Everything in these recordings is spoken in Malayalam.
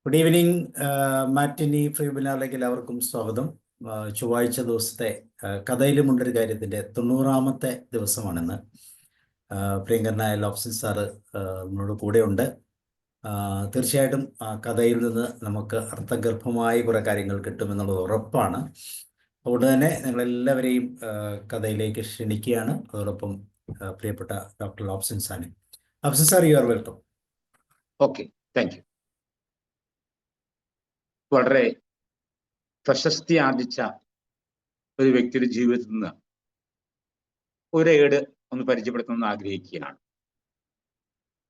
Good evening. മാറ്റിനി ഫ്രീ വെബിനാറിലേക്ക് എല്ലാവർക്കും സ്വാഗതം. ചൊവ്വാഴ്ച ദിവസത്തെ കഥയിലുമുണ്ടൊരു കാര്യത്തിൻ്റെ 90ാമത്തെ ദിവസമാണിന്ന്. പ്രിയങ്കരനായ ലോബ്സൺ സാറ് നമ്മളോട് കൂടെയുണ്ട്. തീർച്ചയായിട്ടും കഥയിൽ നിന്ന് നമുക്ക് അർത്ഥഗർഭമായ കുറേ കാര്യങ്ങൾ കിട്ടുമെന്നുള്ളത് ഉറപ്പാണ്. അതുകൊണ്ട് തന്നെ നിങ്ങളെല്ലാവരെയും കഥയിലേക്ക് ക്ഷണിക്കുകയാണ്. അതോടൊപ്പം പ്രിയപ്പെട്ട ഡോക്ടർ ലോബ്സൺ സാറിനെ. Lobson sir, you are welcome. Okay, thank you. വളരെ പ്രശസ്തി ആർജിച്ച ഒരു വ്യക്തിയുടെ ജീവിതത്തിൽ നിന്ന് ഒരേട് ഒന്ന് പരിചയപ്പെടുത്തണമെന്ന് ആഗ്രഹിക്കുകയാണ്.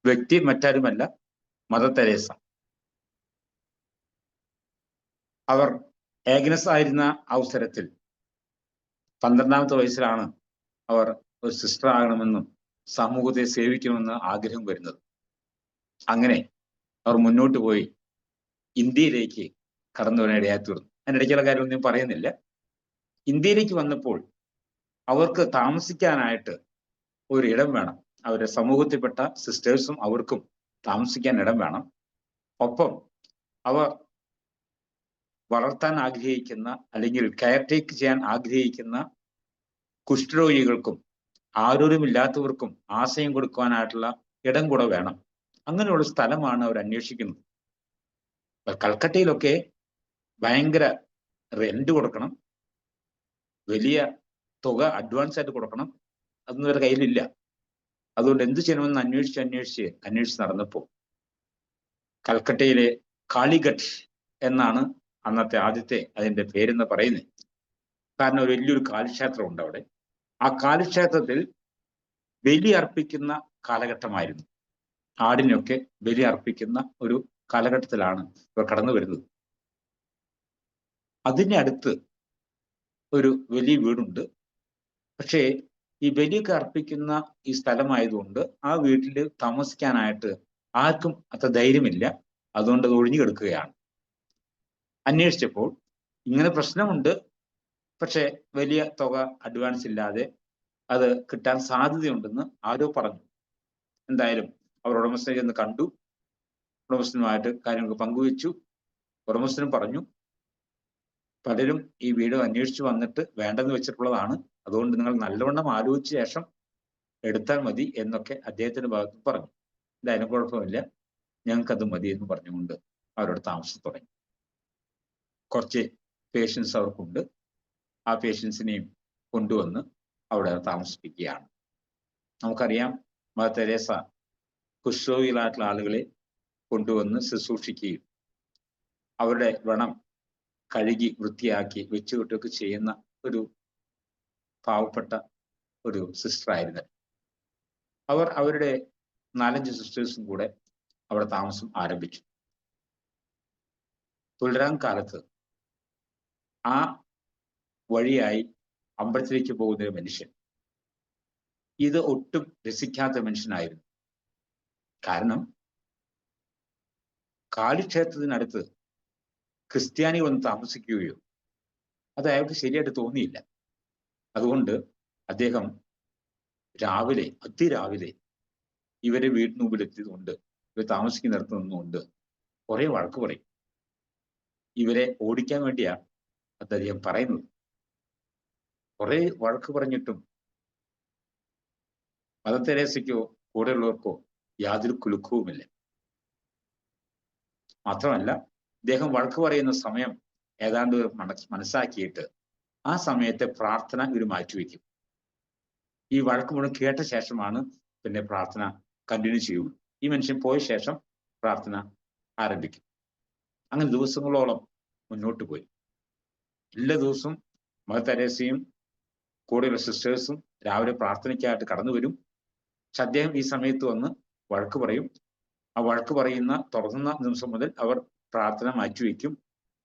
വ്യക്തി മറ്റാരുമല്ല, മദർ തെരേസ. അവർ ഏഗ്നസ് ആയിരുന്ന അവസരത്തിൽ 12ാമത്തെ വയസ്സിലാണ് അവർ ഒരു സിസ്റ്റർ ആകണമെന്നും സമൂഹത്തെ സേവിക്കണമെന്ന് ആഗ്രഹം വരുന്നത്. അങ്ങനെ അവർ മുന്നോട്ട് പോയി ഇന്ത്യയിലേക്ക് കടന്നു വരാൻ ഇടയായിത്തീർന്നു. അതിനിടയ്ക്കുള്ള കാര്യമൊന്നും ഞാൻ പറയുന്നില്ല. ഇന്ത്യയിലേക്ക് വന്നപ്പോൾ അവർക്ക് താമസിക്കാനായിട്ട് ഒരിടം വേണം. അവരുടെ സമൂഹത്തിൽപ്പെട്ട സിസ്റ്റേഴ്സും അവർക്കും താമസിക്കാൻ ഇടം വേണം. ഒപ്പം അവർ വളർത്താൻ ആഗ്രഹിക്കുന്ന അല്ലെങ്കിൽ കെയർ ടേക്ക് ചെയ്യാൻ ആഗ്രഹിക്കുന്ന കുഷ്ഠരോഗികൾക്കും ആരോഗ്യമില്ലാത്തവർക്കും ആശ്രയം കൊടുക്കുവാനായിട്ടുള്ള ഇടം കൂടെ വേണം. അങ്ങനെയുള്ള സ്ഥലമാണ് അവർ അന്വേഷിക്കുന്നത്. കൽക്കട്ടയിലൊക്കെ ഭയങ്കര റെന്റ് കൊടുക്കണം, വലിയ തുക അഡ്വാൻസ് ആയിട്ട് കൊടുക്കണം. അതൊന്നും അവരുടെ കയ്യിലില്ല. അതുകൊണ്ട് എന്ത് ചെയ്യണമെന്ന് അന്വേഷിച്ച് നടന്നപ്പോൾ കൽക്കട്ടയിലെ കാളിഘട്ട് എന്നാണ് അന്നത്തെ ആദ്യത്തെ അതിൻ്റെ പേരെന്ന് പറയുന്നത്. കാരണം ഒരു വലിയൊരു കാലിക്ഷേത്രം ഉണ്ട് അവിടെ. ആ കാലിക്ഷേത്രത്തിൽ ബലി അർപ്പിക്കുന്ന കാലഘട്ടമായിരുന്നു. ആടിനൊക്കെ ബലി അർപ്പിക്കുന്ന ഒരു കാലഘട്ടത്തിലാണ് ഇവർ കടന്നു വരുന്നത്. അതിൻ്റെ അടുത്ത് ഒരു വലിയ വീടുണ്ട്. പക്ഷേ ഈ ബലിയൊക്കെ അർപ്പിക്കുന്ന ഈ സ്ഥലമായതുകൊണ്ട് ആ വീട്ടിൽ താമസിക്കാനായിട്ട് ആർക്കും അത്ര ധൈര്യമില്ല. അതുകൊണ്ട് അത് ഒഴിഞ്ഞു കിടക്കുകയാണ്. അന്വേഷിച്ചപ്പോൾ ഇങ്ങനെ പ്രശ്നമുണ്ട്, പക്ഷെ വലിയ തുക അഡ്വാൻസ് ഇല്ലാതെ അത് കിട്ടാൻ സാധ്യതയുണ്ടെന്ന് ആരോ പറഞ്ഞു. എന്തായാലും അവർ ഉടമസ്ഥനെ ചെന്ന് കണ്ടു. ഉടമസ്ഥനുമായിട്ട് കാര്യങ്ങൾക്ക് പങ്കുവെച്ചു. ഉടമസ്ഥനും പറഞ്ഞു, പലരും ഈ വീട് അന്വേഷിച്ചു വന്നിട്ട് വേണ്ടെന്ന് വെച്ചിട്ടുള്ളതാണ്, അതുകൊണ്ട് നിങ്ങൾ നല്ലവണ്ണം ആലോചിച്ച ശേഷം എടുത്താൽ മതി എന്നൊക്കെ അദ്ദേഹത്തിന്റെ ഭാഗത്ത് പറഞ്ഞു. എന്തായാലും കുഴപ്പമില്ല, ഞങ്ങൾക്കത് മതി എന്ന് പറഞ്ഞുകൊണ്ട് അവരോട് താമസം തുടങ്ങി. കുറച്ച് പേഷ്യൻസ് അവർക്കുണ്ട്. ആ പേഷ്യൻസിനെയും കൊണ്ടുവന്ന് അവിടെ താമസിപ്പിക്കുകയാണ്. നമുക്കറിയാം, മദർ തെരേസ കുഷ്ഠരോഗികളായിട്ടുള്ള ആളുകളെ കൊണ്ടുവന്ന് ശുശ്രൂഷിക്കുകയും അവരുടെ വ്രണം കഴുകി വൃത്തിയാക്കി വെച്ചുകിട്ടൊക്കെ ചെയ്യുന്ന ഒരു പാവപ്പെട്ട ഒരു സിസ്റ്റർ ആയിരുന്നു. അവർ അവരുടെ 4-5 സിസ്റ്റേഴ്സും കൂടെ അവിടെ താമസം ആരംഭിച്ചു. തുടരാൻ കാലത്ത് ആ വഴിയായി അമ്പലത്തിലേക്ക് പോകുന്ന ഒരു മനുഷ്യൻ, ഇത് ഒട്ടും രസിക്കാത്ത മനുഷ്യനായിരുന്നു. കാരണം കാളിക്ഷേത്രത്തിനടുത്ത് ക്രിസ്ത്യാനി വന്ന് താമസിക്കുകയോ അത് അയാൾക്ക് ശരിയായിട്ട് തോന്നിയില്ല. അതുകൊണ്ട് അദ്ദേഹം അതിരാവിലെ ഇവരെ വീടിന് മുമ്പിലെത്തിയതുകൊണ്ട്, ഇവർ താമസിക്കുന്നിടത്ത് നിന്നുകൊണ്ട് കുറെ വഴക്ക് പറയും. ഇവരെ ഓടിക്കാൻ വേണ്ടിയാ അത് അദ്ദേഹം പറയുന്നത്. കുറെ വഴക്ക് പറഞ്ഞിട്ടും മദർ തെരേസയ്ക്കോ കൂടെയുള്ളവർക്കോ യാതൊരു കുലുക്കവുമില്ല. മാത്രമല്ല, അദ്ദേഹം വഴക്ക് പറയുന്ന സമയം ഏതാണ്ട് മനസ്സാക്കിയിട്ട് ആ സമയത്തെ പ്രാർത്ഥന ഇവർ മാറ്റിവെക്കും. ഈ വഴക്ക് മുഴുവൻ കേട്ട ശേഷമാണ് പിന്നെ പ്രാർത്ഥന കണ്ടിന്യൂ ചെയ്യുള്ളൂ. ഈ മനുഷ്യൻ പോയ ശേഷം പ്രാർത്ഥന ആരംഭിക്കും. അങ്ങനെ ദിവസങ്ങളോളം മുന്നോട്ട് പോയി. എല്ലാ ദിവസവും മദർ തെരേസയും കൂടെയുള്ള സിസ്റ്റേഴ്സും രാവിലെ പ്രാർത്ഥനയ്ക്കായിട്ട് കടന്നു വരും. പക്ഷെ അദ്ദേഹം ഈ സമയത്ത് വന്ന് വഴക്ക് പറയും. ആ വഴക്ക് തുടങ്ങുന്ന നിമിഷം മുതൽ അവർ പ്രാർത്ഥന മാറ്റിവെക്കും.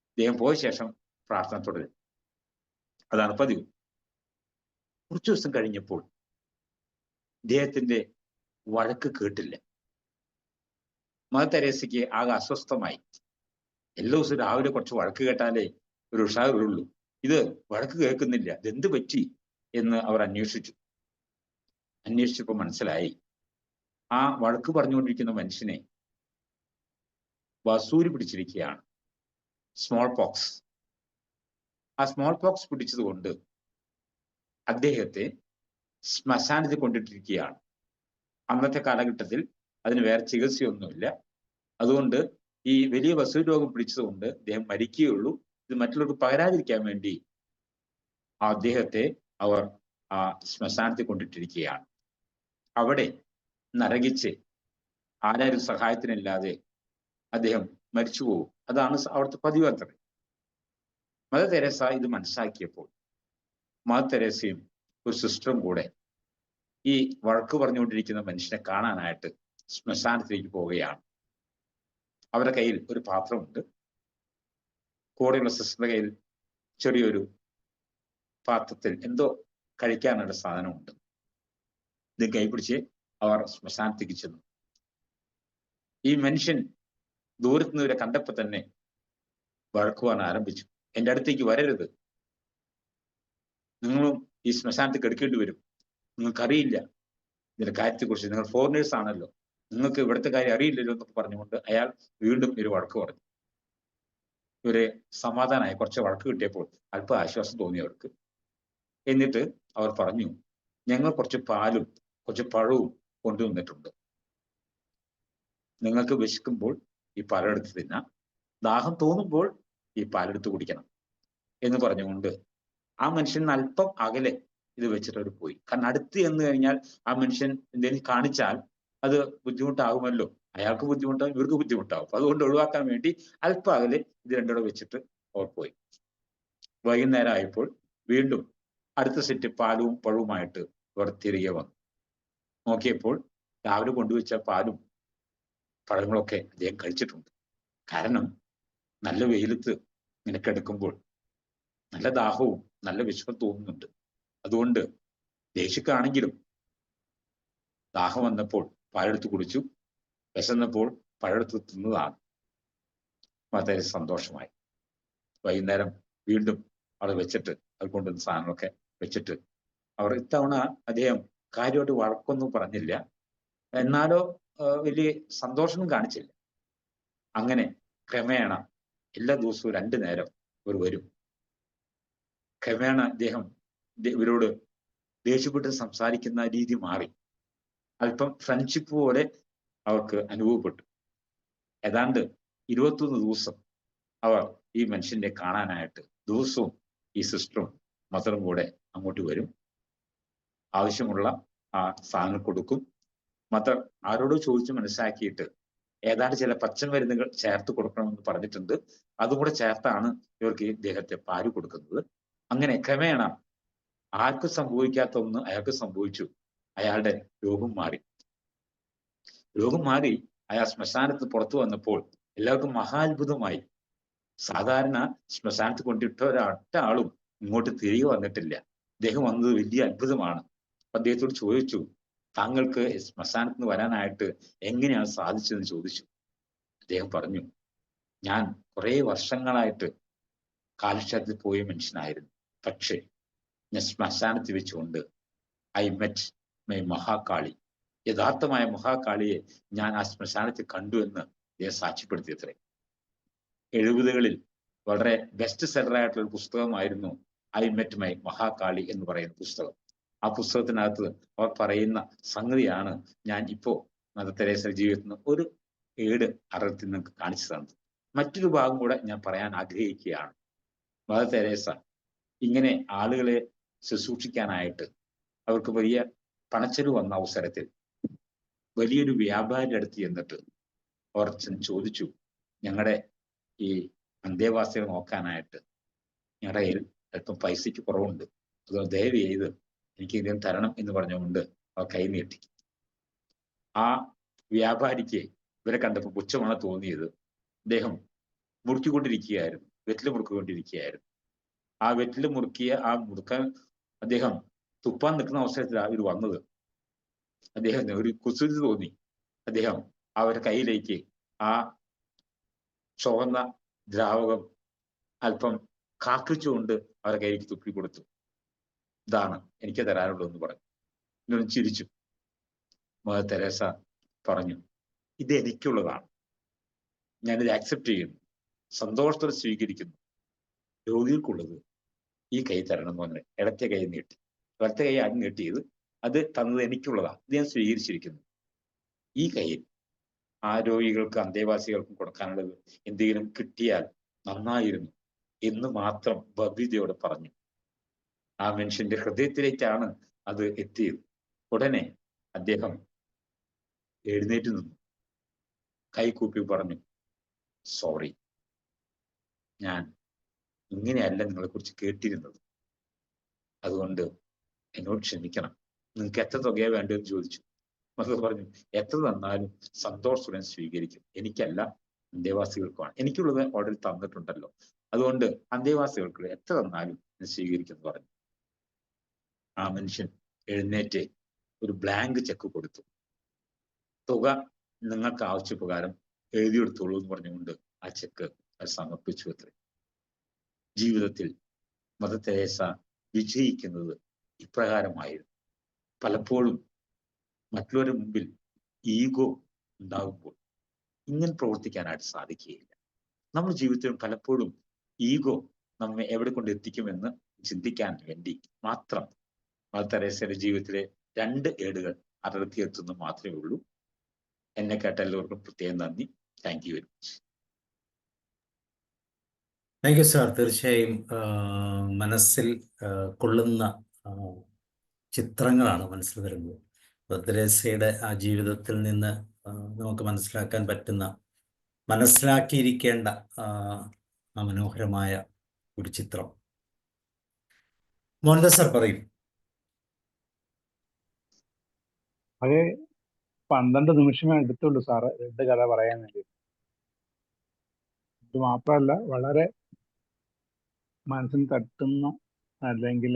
അദ്ദേഹം പോയ ശേഷം പ്രാർത്ഥന തുടരും. അതാണ് പതിവ്. കുറച്ചു ദിവസം കഴിഞ്ഞപ്പോൾ ഇദ്ദേഹത്തിന്റെ വഴക്ക് കേട്ടില്ല. മദർ തെരേസയ്ക്ക് ആകെ അസ്വസ്ഥമായി. എല്ലാ ദിവസവും രാവിലെ കുറച്ച് വഴക്ക് കേട്ടാലേ ഒരു ഉഷാറുള്ളൂ, ഇത് വഴക്ക് കേൾക്കുന്നില്ല, ഇതെന്ത് പറ്റി എന്ന് അവർ അന്വേഷിച്ചപ്പോൾ മനസ്സിലായി, ആ വഴക്ക് പറഞ്ഞുകൊണ്ടിരിക്കുന്ന മനുഷ്യനെ വസൂരി പിടിച്ചിരിക്കുകയാണ്, സ്മോൾ പോക്സ്. ആ സ്മോൾ പോക്സ് പിടിച്ചതുകൊണ്ട് അദ്ദേഹത്തെ ശ്മശാനത്തിൽ കൊണ്ടിട്ടിരിക്കുകയാണ്. അന്നത്തെ കാലഘട്ടത്തിൽ അതിന് വേറെ ചികിത്സയൊന്നുമില്ല. അതുകൊണ്ട് ഈ വലിയ വസൂരി രോഗം പിടിച്ചതുകൊണ്ട് അദ്ദേഹം മരിക്കുകയുള്ളൂ. ഇത് മറ്റുള്ളവർക്ക് പകരാതിരിക്കാൻ വേണ്ടി അദ്ദേഹത്തെ അവർ ആ ശ്മശാനത്തിൽ കൊണ്ടിട്ടിരിക്കുകയാണ്. അവിടെ നരകിച്ച് ആരാരും സഹായത്തിനില്ലാതെ അദ്ദേഹം മരിച്ചു പോകും. അതാണ് അവിടുത്തെ പതിവ് അത്ര. മദർ തെരേസ ഇത് മനസ്സിലാക്കിയപ്പോൾ മദർ തെരേസയും ഒരു സിസ്റ്ററും കൂടെ ഈ വഴക്ക് പറഞ്ഞുകൊണ്ടിരിക്കുന്ന മനുഷ്യനെ കാണാനായിട്ട് ശ്മശാനത്തിലേക്ക് പോവുകയാണ്. അവരുടെ കയ്യിൽ ഒരു പാത്രമുണ്ട്. കൂടെയുള്ള സിസ്റ്ററുടെ കയ്യിൽ ചെറിയൊരു പാത്രത്തിൽ എന്തോ കഴിക്കാനുള്ള സാധനമുണ്ട്. ഇത് കൈപിടിച്ച് അവർ ശ്മശാനത്തേക്ക് ചെന്നു. ഈ മനുഷ്യൻ ദൂരത്ത് നിന്ന് ഇവരെ കണ്ടപ്പോൾ തന്നെ വഴക്കുവാൻ ആരംഭിച്ചു. എൻ്റെ അടുത്തേക്ക് വരരുത്, നിങ്ങളും ഈ ശ്മശാനത്തിൽ കിടക്കേണ്ടി വരും, നിങ്ങൾക്കറിയില്ല ഇതിന്റെ കാര്യത്തെക്കുറിച്ച്, നിങ്ങൾ ഫോറിനേഴ്സ് ആണല്ലോ, നിങ്ങൾക്ക് ഇവിടുത്തെ കാര്യം അറിയില്ലല്ലോ എന്നൊക്കെ പറഞ്ഞുകൊണ്ട് അയാൾ വീണ്ടും ഒരു വഴക്ക് പറഞ്ഞു. ഇവരെ സമാധാനമായി. കുറച്ച് വഴക്ക് കിട്ടിയപ്പോൾ അല്പം ആശ്വാസം തോന്നി അവർക്ക്. എന്നിട്ട് അവർ പറഞ്ഞു, ഞങ്ങൾ കുറച്ച് പാലും കുറച്ച് പഴവും കൊണ്ടുവന്നിട്ടുണ്ട്, നിങ്ങൾക്ക് വിശക്കുമ്പോൾ ഈ പാലെടുത്ത് തിന്നാം, ദാഹം തോന്നുമ്പോൾ ഈ പാലെടുത്ത് കുടിക്കണം എന്ന് പറഞ്ഞുകൊണ്ട് ആ മനുഷ്യൻ അല്പം അകലെ ഇത് വെച്ചിട്ട് അവർ പോയി. കാരണം അടുത്ത് എന്ന് കഴിഞ്ഞാൽ ആ മനുഷ്യൻ എന്തെങ്കിലും കാണിച്ചാൽ അത് ബുദ്ധിമുട്ടാകുമല്ലോ, അയാൾക്ക് ബുദ്ധിമുട്ടാവും, ഇവർക്ക് ബുദ്ധിമുട്ടാവും. അതുകൊണ്ട് ഒഴിവാക്കാൻ വേണ്ടി അല്പം അകലെ ഇത് രണ്ടുകൂടെ വെച്ചിട്ട് അവർ പോയി. വൈകുന്നേരം ആയപ്പോൾ വീണ്ടും അടുത്ത സെറ്റ് പാലും പഴവുമായിട്ട് അവർ തിരികെ വന്നു. നോക്കിയപ്പോൾ രാവിലെ കൊണ്ടുവച്ച പാലും പഴങ്ങളൊക്കെ അദ്ദേഹം കഴിച്ചിട്ടുണ്ട്. കാരണം നല്ല വെയിലത്ത് ഇങ്ങനെ കിടക്കുമ്പോൾ നല്ല ദാഹവും നല്ല വിശപ്പും തോന്നുന്നുണ്ട്. അതുകൊണ്ട് ദേഷ്യക്കാണെങ്കിലും ദാഹം വന്നപ്പോൾ പാലെടുത്ത് കുടിച്ചു, വിശന്നപ്പോൾ പഴമെടുത്ത് തിന്നതാണ്. വളരെ സന്തോഷമായി. വൈകുന്നേരം വീണ്ടും അവിടെ വെച്ചിട്ട് അത് കൊണ്ടുവന്ന സാധനങ്ങളൊക്കെ വെച്ചിട്ട് അവർ ഇത്തവണ അദ്ദേഹം കാര്യമായിട്ട് വഴക്കൊന്നും പറഞ്ഞില്ല, എന്നാലോ വലിയ സന്തോഷമൊന്നും കാണിച്ചില്ല. അങ്ങനെ ക്രമേണ എല്ലാ ദിവസവും 2 നേരം ഇവർ വരും. ക്രമേണ അദ്ദേഹം ഇവരോട് ദേഷ്യപ്പെട്ട് സംസാരിക്കുന്ന രീതി മാറി. അല്പം ഫ്രണ്ട്ഷിപ്പ് പോലെ അവർക്ക് അനുഭവപ്പെട്ടു. ഏതാണ്ട് 21 ദിവസം അവർ ഈ മനുഷ്യനെ കാണാനായിട്ട് ദിവസവും ഈ സിസ്റ്ററും മദറും കൂടെ അങ്ങോട്ട് വരും. ആവശ്യമുള്ള ആ സാധനം കൊടുക്കും. മദർ ആരോടോ ചോദിച്ച് മനസ്സിലാക്കിയിട്ട് ഏതാണ്ട് ചില പച്ചമരുന്നുകൾ ചേർത്ത് കൊടുക്കണമെന്ന് പറഞ്ഞിട്ടുണ്ട്. അതും കൂടെ ചേർത്താണ് ഇവർക്ക് ഇദ്ദേഹത്തെ പാല് കൊടുക്കുന്നത്. അങ്ങനെ ക്രമേണ ആർക്കും സംഭവിക്കാത്ത ഒന്ന് അയാൾക്ക് സംഭവിച്ചു. അയാളുടെ രോഗം മാറി. രോഗം മാറി അയാൾ ശ്മശാനത്ത് പുറത്തു വന്നപ്പോൾ എല്ലാവർക്കും മഹാത്ഭുതമായി. സാധാരണ ശ്മശാനത്ത് കൊണ്ടിട്ട ഒരൊറ്റ ആളും ഇങ്ങോട്ട് തിരികെ വന്നിട്ടില്ല. അദ്ദേഹം വന്നത് വലിയ അത്ഭുതമാണ്. അദ്ദേഹത്തോട് ചോദിച്ചു, താങ്കൾക്ക് ശ്മശാനത്ത് നിന്ന് വരാനായിട്ട് എങ്ങനെയാണ് സാധിച്ചതെന്ന് ചോദിച്ചു. അദ്ദേഹം പറഞ്ഞു, ഞാൻ കുറേ വർഷങ്ങളായിട്ട് കാലക്ഷേത്രത്തിൽ പോയ മനുഷ്യനായിരുന്നു. പക്ഷേ ഞാൻ ശ്മശാനത്തിൽ വെച്ചുകൊണ്ട് ഐ മെറ്റ് മൈ മഹാകാളി, യഥാർത്ഥമായ മഹാകാളിയെ ഞാൻ ആ ശ്മശാനത്തിൽ കണ്ടു എന്ന് അദ്ദേഹം സാക്ഷ്യപ്പെടുത്തിയത്രേ. 70കളിൽ വളരെ ബെസ്റ്റ് സെല്ലറായിട്ടുള്ള ഒരു പുസ്തകമായിരുന്നു ഐ മെറ്റ് മൈ മഹാകാളി എന്ന് പറയുന്ന പുസ്തകം. ആ പുസ്തകത്തിനകത്ത് അവർ പറയുന്ന സംഗതിയാണ് ഞാൻ ഇപ്പോ മദർ തെരേസയുടെ ജീവിതത്തിൽ നിന്ന് ഒരു ഏട് അറത്തിൽ നിങ്ങൾക്ക് കാണിച്ചു തന്നത്. മറ്റൊരു ഭാഗം കൂടെ ഞാൻ പറയാൻ ആഗ്രഹിക്കുകയാണ്. മദർ തെരേസ ഇങ്ങനെ ആളുകളെ ശുശ്രൂഷിക്കാനായിട്ട് അവർക്ക് വലിയ പണച്ചെലവ് വന്ന അവസരത്തിൽ വലിയൊരു വ്യാപാരിയുടെ അടുത്ത് ചെന്നിട്ട് അവർ ചോദിച്ചു, ഞങ്ങളുടെ ഈ അന്തേവാസികളെ നോക്കാനായിട്ട് ഞങ്ങളുടെ കയ്യിൽ അല്പം പൈസയ്ക്ക് കുറവുണ്ട്, അതുകൊണ്ട് ദയവ് ചെയ്ത് എനിക്ക് ഇതിന് തരണം എന്ന് പറഞ്ഞുകൊണ്ട് അവർ കൈ നീട്ടി. ആ വ്യാപാരിക്ക് ഇവരെ കണ്ടപ്പോൾ പുച്ഛമാണ് തോന്നിയത്. അദ്ദേഹം മുറുക്കിക്കൊണ്ടിരിക്കുകയായിരുന്നു, വെറ്റില മുറുക്കിക്കൊണ്ടിരിക്കുകയായിരുന്നു. ആ വെറ്റില മുറുക്കിയ ആ മുറുക്കാൻ അദ്ദേഹം തുപ്പാൻ നിൽക്കുന്ന അവസരത്തിലാണ് ഇവർ വന്നത്. അദ്ദേഹത്തിന് ഒരു കുസൃതി തോന്നി. അദ്ദേഹം അവരുടെ കയ്യിലേക്ക് ആ ചുവന്ന ദ്രാവകം അല്പം കാക്കിച്ചുകൊണ്ട് അവരുടെ കയ്യിലേക്ക് തുപ്പി കൊടുത്തു. ഇതാണ് എനിക്ക് തരാനുള്ളൂ എന്ന് പറഞ്ഞു. ഇങ്ങനെ ചിരിച്ചു. മദർ തെരേസ പറഞ്ഞു, ഇത് എനിക്കുള്ളതാണ്, ഞാനിത് ആക്സെപ്റ്റ് ചെയ്യുന്നു, സന്തോഷത്തോടെ സ്വീകരിക്കുന്നു. രോഗികൾക്കുള്ളത് ഈ കൈ തരണം എന്ന് പറഞ്ഞ് ഇടത്തെ കൈ നീട്ടി, വലത്തെ കൈ ആദ്യം നീട്ടിയത് അത് തന്നത് എനിക്കുള്ളതാണ്, ഇത് ഞാൻ സ്വീകരിച്ചിരിക്കുന്നു. ഈ കയ്യിൽ ആ രോഗികൾക്ക് അന്തേവാസികൾക്കും കൊടുക്കാനുള്ളത് എന്തെങ്കിലും കിട്ടിയാൽ നന്നായിരുന്നു എന്ന് മാത്രം ഭവ്യതയോടെ പറഞ്ഞു. ആ മനുഷ്യന്റെ ഹൃദയത്തിലേക്കാണ് അത് എത്തിയത്. ഉടനെ അദ്ദേഹം എഴുന്നേറ്റ് നിന്നു, കൈകൂപ്പി പറഞ്ഞു, സോറി, ഞാൻ ഇങ്ങനെയല്ല നിങ്ങളെ കുറിച്ച് കേട്ടിരുന്നത്, അതുകൊണ്ട് എന്നോട് ക്ഷമിക്കണം. നിങ്ങൾക്ക് എത്ര തുകയാണ് വേണ്ടതെന്ന് ചോദിച്ചു. അത് പറഞ്ഞു, എത്ര തന്നാലും സന്തോഷത്തോടെ സ്വീകരിക്കും, എനിക്കല്ല അന്തേവാസികൾക്കുമാണ്, എനിക്കുള്ളത് ഓൾറെഡി തന്നിട്ടുണ്ടല്ലോ, അതുകൊണ്ട് അന്തേവാസികൾക്ക് എത്ര തന്നാലും ഞാൻ സ്വീകരിക്കും എന്ന് പറഞ്ഞു. ആ മനുഷ്യൻ എഴുന്നേറ്റ് ഒരു ബ്ലാങ്ക് ചെക്ക് കൊടുത്തു. തുക നിങ്ങൾക്ക് ആവശ്യപ്രകാരം എഴുതിയെടുത്തോളൂ എന്ന് പറഞ്ഞുകൊണ്ട് ആ ചെക്ക് അത് സമർപ്പിച്ചു അത്രേ. ജീവിതത്തിൽ മദർ തെരേസ വിജയിക്കുന്നത് ഇപ്രകാരമായിരുന്നു. പലപ്പോഴും മറ്റുള്ളവരുടെ മുമ്പിൽ ഈഗോ ഉണ്ടാകുമ്പോൾ ഇങ്ങനെ പ്രവർത്തിക്കാനായിട്ട് സാധിക്കുകയില്ല. നമ്മുടെ ജീവിതത്തിൽ പലപ്പോഴും ഈഗോ നമ്മെ എവിടെ കൊണ്ട് എത്തിക്കുമെന്ന് ചിന്തിക്കാൻ വേണ്ടി മാത്രം മദർ തെരേസയുടെ ജീവിതത്തിലെ 2 ഏടുകൾ അടർത്തിയെത്തുന്നു മാത്രമേ ഉള്ളൂ. എന്നെ കേട്ട എല്ലാവർക്കും പ്രത്യേകം നന്ദി. Thank you very much. Thank you sir. തീർച്ചയായും മനസ്സിൽ കൊള്ളുന്ന ചിത്രങ്ങളാണ് മനസ്സിൽ വരുന്നത്. മദർ തെരേസയുടെ ആ ജീവിതത്തിൽ നിന്ന് നമുക്ക് മനസ്സിലാക്കാൻ പറ്റുന്ന, മനസ്സിലാക്കിയിരിക്കേണ്ട ആ മനോഹരമായ ഒരു ചിത്രം. മോഹൻദാസ് സാർ പറയും. അത് 12 നിമിഷമേ എടുത്തുള്ളൂ സാറ് 2 കഥ പറയാൻ വേണ്ടി. ഇത് മാത്രമല്ല, വളരെ മനസ്സിന് തട്ടുന്ന, അല്ലെങ്കിൽ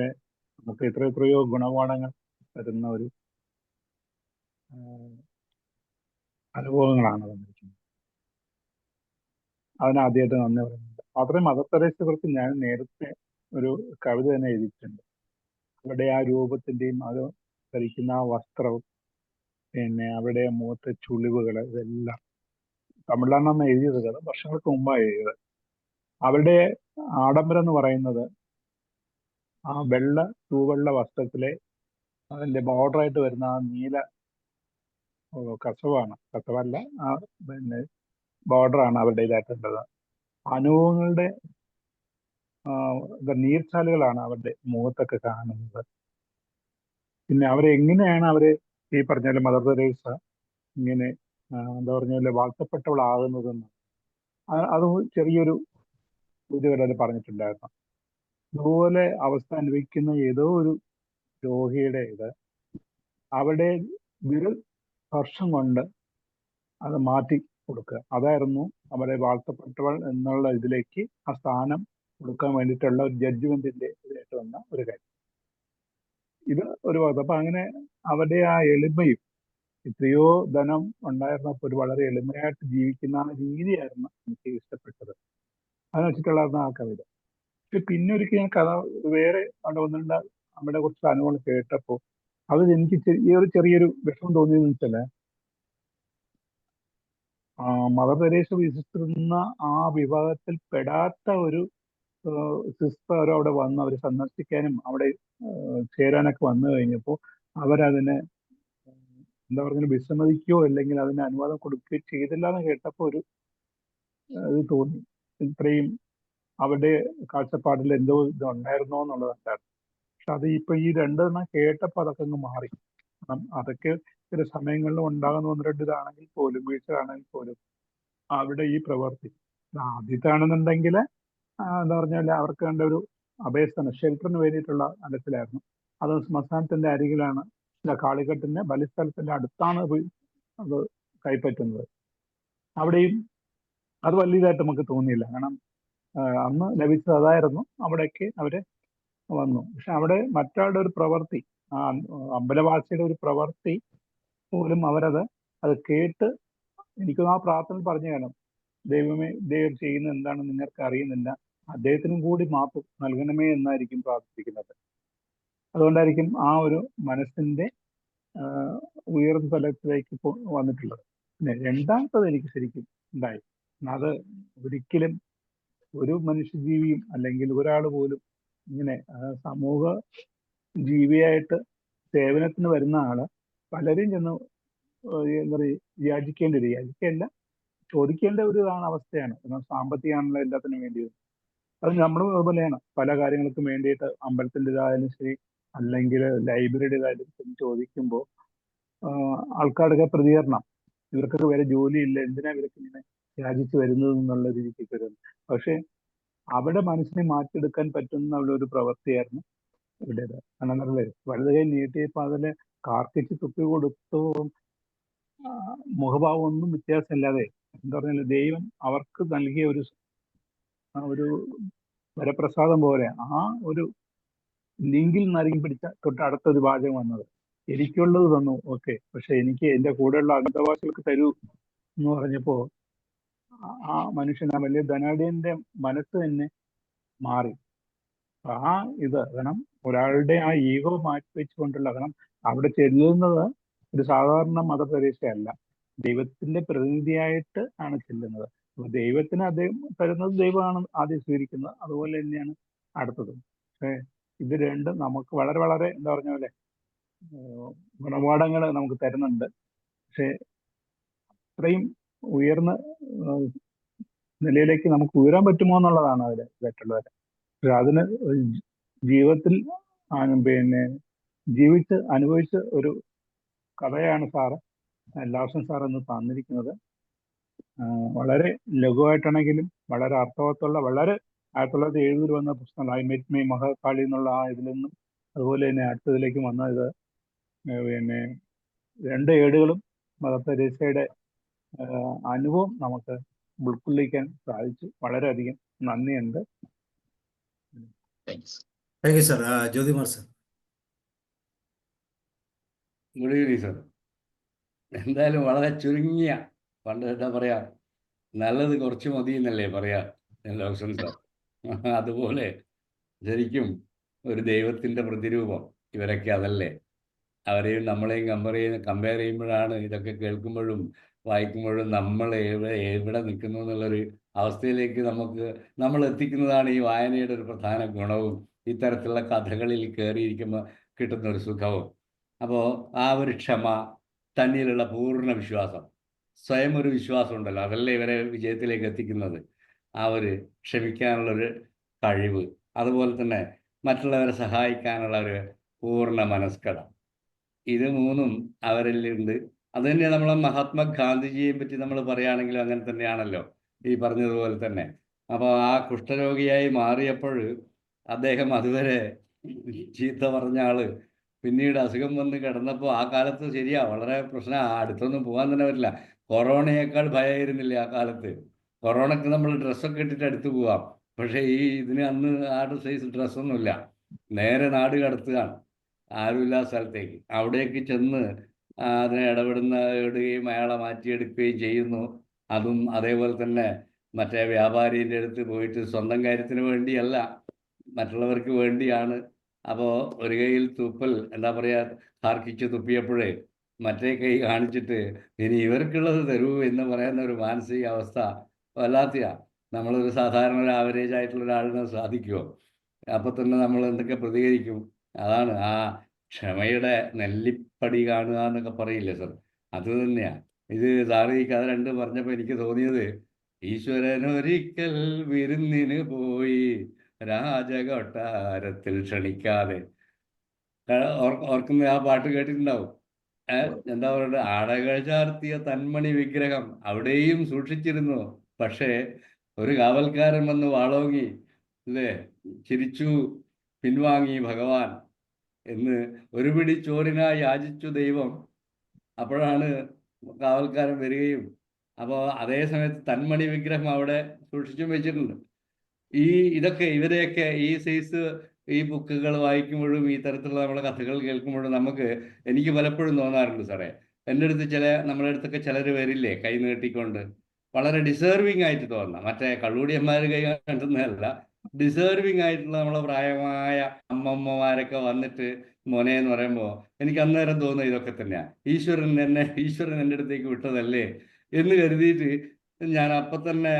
നമുക്ക് എത്രയോ ഗുണപാഠങ്ങൾ തരുന്ന ഒരു അനുഭവങ്ങളാണ് തന്നിരിക്കുന്നത്. അതിനാദ്യമായിട്ട് നന്ദി പറയുന്നുണ്ട്. മാത്രമേ മദർ തെരേസയെ കുറിച്ച് ഞാൻ നേരത്തെ ഒരു കവിത തന്നെ എഴുതിയിട്ടുണ്ട്. അവിടെ ആ രൂപത്തിന്റെയും അത് ധരിക്കുന്ന ആ വസ്ത്രവും പിന്നെ അവിടെ മുഖത്തെ ചുളിവുകൾ, ഇതെല്ലാം തമിഴിലാണെന്ന് എഴുതിയത്, കഥ വർഷങ്ങൾക്ക് മുമ്പാണ് എഴുതിയത്. അവരുടെ ആഡംബരം എന്ന് പറയുന്നത് ആ തൂവെള്ള വസ്ത്രത്തിലെ അതിന്റെ ബോർഡറായിട്ട് വരുന്ന ആ നീല കസവല്ല, ആ പിന്നെ ബോർഡറാണ് അവരുടെ ഇതായിട്ടുള്ളത്. അനുഭവങ്ങളുടെ നീർച്ചാലുകളാണ് അവരുടെ മുഖത്തൊക്കെ കാണുന്നത്. പിന്നെ അവരെങ്ങനെയാണ് ഈ പറഞ്ഞ പോലെ മദർ തെരേസ ഇങ്ങനെ എന്താ പറഞ്ഞ പോലെ വാഴ്ത്തപ്പെട്ടവളാകുന്നതെന്ന് അത് ചെറിയൊരു ഇതുവരെ പറഞ്ഞിട്ടുണ്ടായിരുന്നു. അതുപോലെ അവസ്ഥ അനുഭവിക്കുന്ന ഏതോ ഒരു രോഗിയുടെ അവിടെ വിരൽ സ്പർശം കൊണ്ട് അത് മാറ്റി കൊടുക്കുക, അതായിരുന്നു അവരെ വാഴ്ത്തപ്പെട്ടവൾ എന്നുള്ള ഇതിലേക്ക് ആ സ്ഥാനം കൊടുക്കാൻ വേണ്ടിയിട്ടുള്ള ഒരു ജഡ്ജ്മെന്റിന്റെ ഇതായിട്ട് വന്ന ഒരു കാര്യം. ഇത് ഒരു ഭാഗത്ത്. അപ്പൊ അങ്ങനെ അവരുടെ ആ എളിമയും, എത്രയോ ധനം ഉണ്ടായിരുന്നപ്പോൾ ഒരു വളരെ എളിമയായിട്ട് ജീവിക്കുന്ന ആ രീതിയായിരുന്നു എനിക്ക് ഇഷ്ടപ്പെട്ടത്. അതിനെ വെച്ചിട്ടുള്ളായിരുന്നു ആ കവിത. പക്ഷെ പിന്നെ ഒരിക്കൽ ഞാൻ കഥ വേറെ അവിടെ വന്നിട്ട് അവിടെ കുറച്ച് അനുഭവങ്ങൾ കേട്ടപ്പോൾ അത് എനിക്ക് ചെറിയൊരു വിഷമം തോന്നിയെന്ന് വെച്ചാൽ, മദർ തെരേസ വിശ്വസിച്ചിരുന്ന ആ വിഭാഗത്തിൽ പെടാത്ത ഒരു സിസ്റ്റർ അവിടെ വന്ന് അവർ സന്ദർശിക്കാനും അവിടെ ചേരാനൊക്കെ വന്നു കഴിഞ്ഞപ്പോൾ അവരതിനെ എന്താ പറഞ്ഞ വിസമ്മതിക്കുകയോ അല്ലെങ്കിൽ അതിന് അനുവാദം കൊടുക്കുകയോ ചെയ്തില്ല എന്ന് കേട്ടപ്പോൾ ഒരു ഇത് തോന്നി. ഇത്രയും അവരുടെ കാഴ്ചപ്പാടിൽ എന്തോ ഇത് ഉണ്ടായിരുന്നോ എന്നുള്ളതുണ്ടായിരുന്നു. പക്ഷെ അത് ഇപ്പൊ ഈ 2 എണ്ണം കേട്ടപ്പോൾ അതൊക്കെ അങ്ങ് മാറി. അതൊക്കെ ചില സമയങ്ങളിൽ ഉണ്ടാകുന്ന 1-2 ഇതാണെങ്കിൽ പോലും, വീഴ്ചകളാണെങ്കിൽ പോലും അവിടെ ഈ പ്രവൃത്തി ആദ്യത്താണെന്നുണ്ടെങ്കിൽ എന്താ പറഞ്ഞാൽ അവർക്ക് വേണ്ട ഒരു അഭയസ്ഥാനം, ഷെൽട്ടറിന് വേണ്ടിയിട്ടുള്ള അലച്ചിലായിരുന്നു. അത് ശ്മശാനത്തിന്റെ അരികിലാണ്, കാളിക്കട്ടിന്റെ ബലിസ്ഥലത്തിന്റെ അടുത്താണ് അത് കൈപ്പറ്റുന്നത്. അവിടെയും അത് വലിയതായിട്ട് നമുക്ക് തോന്നിയില്ല, കാരണം അന്ന് ലഭിച്ചത് അതായിരുന്നു. അവിടേക്ക് അവര് വന്നു. പക്ഷെ അവിടെ മറ്റാളുടെ ഒരു പ്രവൃത്തി, ആ അമ്പലവാസിയുടെ ഒരു പ്രവൃത്തി പോലും അത് കേട്ട് എനിക്കും ആ പ്രാർത്ഥന പറഞ്ഞു കാണും, ദൈവമേ ദൈവം ചെയ്യുന്ന എന്താണെന്ന് നിങ്ങൾക്ക് അറിയുന്നില്ല, അദ്ദേഹത്തിനും കൂടി മാപ്പ് നൽകണമേ എന്നായിരിക്കും പ്രാർത്ഥിക്കുന്നത്. അതുകൊണ്ടായിരിക്കും ആ ഒരു മനസ്സിന്റെ ഉയർന്ന തലത്തിലേക്ക് വന്നിട്ടുള്ളത്. പിന്നെ രണ്ടാമത്തത് എനിക്ക് ശരിക്കും ഉണ്ടായി. അത് ഒരിക്കലും ഒരു മനുഷ്യജീവിയും അല്ലെങ്കിൽ ഒരാൾ പോലും ഇങ്ങനെ സമൂഹ ജീവിയായിട്ട് സേവനത്തിന് വരുന്ന ആള് പലരും ചെന്ന് എന്താ പറയുക യാചിക്കേണ്ട ചോദിക്കേണ്ട ഒരു അവസ്ഥയാണ്. കാരണം സാമ്പത്തികമാണല്ലോ എല്ലാത്തിനും വേണ്ടി. അത് നമ്മൾ അതുപോലെയാണ് പല കാര്യങ്ങൾക്കും വേണ്ടിയിട്ട് അമ്പലത്തിൻ്റെതായാലും ശരി, അല്ലെങ്കിൽ ലൈബ്രറിയുടേതായാലും ചോദിക്കുമ്പോൾ ആൾക്കാരുടെ പ്രതികരണം, ഇവർക്കൊക്കെ വേറെ ജോലിയില്ല, എന്തിനാ ഇവർക്ക് ഇങ്ങനെ യാചിച്ച് വരുന്നത് എന്നുള്ള രീതിക്ക് വരുന്നത്. പക്ഷെ അവിടെ മനസ്സിനെ മാറ്റിയെടുക്കാൻ പറ്റുന്ന ഒരു പ്രവൃത്തിയായിരുന്നു ഇവിടേത്. കാരണം വലത് കൈ നീട്ടിയപ്പോൾ അതില് കാർക്കിച്ച് തുപ്പി കൊടുത്തു മുഖഭാവം ഒന്നും വ്യത്യാസമില്ലാതെ, എന്താ പറഞ്ഞാൽ ദൈവം അവർക്ക് നൽകിയ ഒരു വരപ്രസാദം പോലെ ആ ഒരു ലിങ്കിൽ നരങ്ങി പിടിച്ച തൊട്ട് അടുത്തൊരു വാചകം വന്നത്, എനിക്കുള്ളത് തന്നു, ഓക്കെ, പക്ഷെ എനിക്ക് എന്റെ കൂടെയുള്ള അന്തവാസികൾക്ക് തരൂ എന്ന് പറഞ്ഞപ്പോ ആ മനുഷ്യൻ, ആ വലിയ ധനാഢ്യന്റെ മനസ്സ് തന്നെ മാറി. ആ ഇത് കാരണം ഒരാളുടെ ആ ഈഗോ മാറ്റി വെച്ചുകൊണ്ടുള്ള, കാരണം അവിടെ ചെല്ലുന്നത് ഒരു സാധാരണ മതപ്രദേശമല്ല, ദൈവത്തിന്റെ പ്രതിനിധിയായിട്ട് ആണ് ചെല്ലുന്നത്. അപ്പൊ ദൈവത്തിന് അദ്ദേഹം തരുന്നത് ദൈവമാണ് ആദ്യം സ്വീകരിക്കുന്നത്, അതുപോലെ തന്നെയാണ് അടുത്തത്. പക്ഷേ ഇത് രണ്ടും നമുക്ക് വളരെ വളരെ എന്താ പറഞ്ഞ പോലെ ഗുണപാഠങ്ങൾ നമുക്ക് തരുന്നുണ്ട്. പക്ഷെ അത്രയും ഉയർന്ന നിലയിലേക്ക് നമുക്ക് ഉയരാൻ പറ്റുമോ എന്നുള്ളതാണ് അതിൽ ഇതായിട്ടുള്ളത്. പക്ഷെ അതിന് ജീവിതത്തിൽ പിന്നെ ജീവിച്ച് അനുഭവിച്ച ഒരു കഥയാണ് ലാർസൻ സാർ എന്ന് തന്നിരിക്കുന്നത്. വളരെ ലഘുവായിട്ടാണെങ്കിലും വളരെ അർത്ഥവത്തുള്ള, വളരെ 1970 വന്ന പുസ്തകം ഐ മെറ്റ് മൈ മഹാകാളി എന്നുള്ള ആ ഇതിൽ നിന്നും, അതുപോലെ തന്നെ അടുത്തതിലേക്ക് വന്ന ഇത് പിന്നെ 2 ഏടുകളും മദർ തെരേസയുടെ അനുഭവം നമുക്ക് ഉൾക്കൊള്ളിക്കാൻ സാധിച്ചു. വളരെയധികം നന്ദിയുണ്ട്. Thank you sir. Jyothikumar sir. Good evening sir. എന്തായാലും വളരെ ചുരുങ്ങിയ, പണ്ട് എന്താ പറയാ, നല്ലത് കുറച്ച് മതി എന്നല്ലേ പറയാ ലോക്സൺ സാർ. അതുപോലെ ശരിക്കും ഒരു ദൈവത്തിൻ്റെ പ്രതിരൂപം ഇവരൊക്കെ അതല്ലേ. അവരെയും നമ്മളെയും കമ്പയർ ചെയ്യുമ്പോഴാണ് ഇതൊക്കെ കേൾക്കുമ്പോഴും വായിക്കുമ്പോഴും നമ്മൾ എവിടെ നിൽക്കുന്നു എന്നുള്ളൊരു അവസ്ഥയിലേക്ക് നമ്മൾ എത്തിക്കുന്നതാണ് ഈ വായനയുടെ ഒരു പ്രധാന ഗുണവും ഇത്തരത്തിലുള്ള കഥകളിൽ കയറിയിരിക്കുമ്പോൾ കിട്ടുന്ന ഒരു സുഖവും. അപ്പോൾ ആ ഒരു ക്ഷമ, തന്നിലുള്ള പൂർണ്ണ വിശ്വാസം, സ്വയം ഒരു വിശ്വാസം ഉണ്ടല്ലോ, അതല്ലേ ഇവരെ വിജയത്തിലേക്ക് എത്തിക്കുന്നത്. ആ ഒരു ക്ഷമിക്കാനുള്ളൊരു കഴിവ്, അതുപോലെ തന്നെ മറ്റുള്ളവരെ സഹായിക്കാനുള്ള ഒരു പൂർണ്ണ മനസ്കത, ഇത് മൂന്നും അവരിലുണ്ട്. അത് തന്നെ നമ്മളെ മഹാത്മാഗാന്ധിജിയെ പറ്റി നമ്മൾ പറയുകയാണെങ്കിലും അങ്ങനെ തന്നെയാണല്ലോ, ഈ പറഞ്ഞതുപോലെ തന്നെ. അപ്പോൾ ആ കുഷ്ഠരോഗിയായി മാറിയപ്പോൾ അദ്ദേഹം അതുവരെ ചീത്ത പറഞ്ഞ ആള് പിന്നീട് അസുഖം വന്ന് കിടന്നപ്പോൾ, ആ കാലത്ത് ശരിയാ വളരെ പ്രശ്നമാണ്, അടുത്തൊന്നും പോകാൻ തന്നെ പറ്റില്ല. കൊറോണയേക്കാൾ ഭയമായിരുന്നില്ല ആ കാലത്ത്. കൊറോണയ്ക്ക് നമ്മൾ ഡ്രസ്സൊക്കെ ഇട്ടിട്ട് അടുത്ത് പോവാം, പക്ഷേ ഇതിന് അന്ന് ആ സൈസ് ഡ്രസ്സൊന്നുമില്ല. നേരെ നാട് കടത്തുകയാണ് ആരുമില്ലാത്ത സ്ഥലത്തേക്ക്. അവിടേക്ക് ചെന്ന് അതിനെ ഇടപെടുകയും അയാളെ മാറ്റിയെടുക്കുകയും ചെയ്യുന്നു. അതും അതേപോലെ തന്നെ മറ്റേ വ്യാപാരിൻ്റെ അടുത്ത് പോയിട്ട് സ്വന്തം കാര്യത്തിന് വേണ്ടിയല്ല, മറ്റുള്ളവർക്ക് വേണ്ടിയാണ്. അപ്പോൾ ഒരു കൈയിൽ തുപ്പൽ, എന്താ പറയുക, കാർക്കിച്ച് തുപ്പിയപ്പോഴേ മറ്റേ കൈ കാണിച്ചിട്ട് ഇനി ഇവർക്കുള്ളത് തരൂ എന്ന് പറയുന്ന ഒരു മാനസിക അവസ്ഥ വല്ലാത്തയാ. നമ്മളൊരു സാധാരണ ഒരു ആവറേജ് ആയിട്ടുള്ള ഒരാളിനെ സാധിക്കുമോ? അപ്പോൾ തന്നെ നമ്മൾ എന്തൊക്കെ പ്രതികരിക്കും? അതാണ് ആ ക്ഷമയുടെ നെല്ലിപ്പടി കാണുക എന്നൊക്കെ പറയില്ലേ സർ, അത് തന്നെയാണ് ഇത്. സാറ് ഈ കഥ രണ്ടും പറഞ്ഞപ്പോൾ എനിക്ക് തോന്നിയത്, ഈശ്വരനൊരിക്കൽ വിരുന്നിന് പോയി രാജകൊട്ടാരത്തിൽ ക്ഷണിക്കാതെ. ഓർക്കുന്ന ആ പാട്ട് കേട്ടിട്ടുണ്ടാവും. എന്താ പറയുക, ആടകൾ ചാർത്തിയ തന്മണി വിഗ്രഹം അവിടെയും സൂക്ഷിച്ചിരുന്നു, പക്ഷേ ഒരു കാവൽക്കാരൻ വന്ന് വാളോങ്ങി, അല്ലേ, ചിരിച്ചു പിൻവാങ്ങി ഭഗവാൻ എന്ന് ഒരു പിടി ചോറിനായി യാചിച്ചു ദൈവം. അപ്പോഴാണ് കാവൽക്കാരൻ വരികയും, അപ്പോൾ അതേ സമയത്ത് തന്മണി വിഗ്രഹം അവിടെ സൂക്ഷിച്ചും വെച്ചിട്ടുണ്ട്. ഇവരെയൊക്കെ ഈ സൈസ് ഈ ബുക്കുകൾ വായിക്കുമ്പോഴും ഈ തരത്തിലുള്ള നമ്മളെ കഥകൾ കേൾക്കുമ്പോഴും എനിക്ക് പലപ്പോഴും തോന്നാറുണ്ട് സാറേ, എൻ്റെ അടുത്ത് നമ്മുടെ അടുത്തൊക്കെ ചിലർ വരില്ലേ കൈ നീട്ടിക്കൊണ്ട്, വളരെ ഡിസേർവിങ് ആയിട്ട് തോന്നാം. മറ്റേ കള്ളൂടിയന്മാർ കൈ കണ്ടുന്നതല്ല, ഡിസേർവിങ് ആയിട്ടുള്ള നമ്മളെ പ്രായമായ അമ്മമ്മമാരൊക്കെ വന്നിട്ട് മോനെ എന്ന് പറയുമ്പോൾ എനിക്ക് അന്നേരം തോന്നുന്നത് ഇതൊക്കെ തന്നെയാണ്. ഈശ്വരൻ എൻ്റെ അടുത്തേക്ക് വിട്ടതല്ലേ എന്ന് കരുതിയിട്ട് ഞാൻ അപ്പം തന്നെ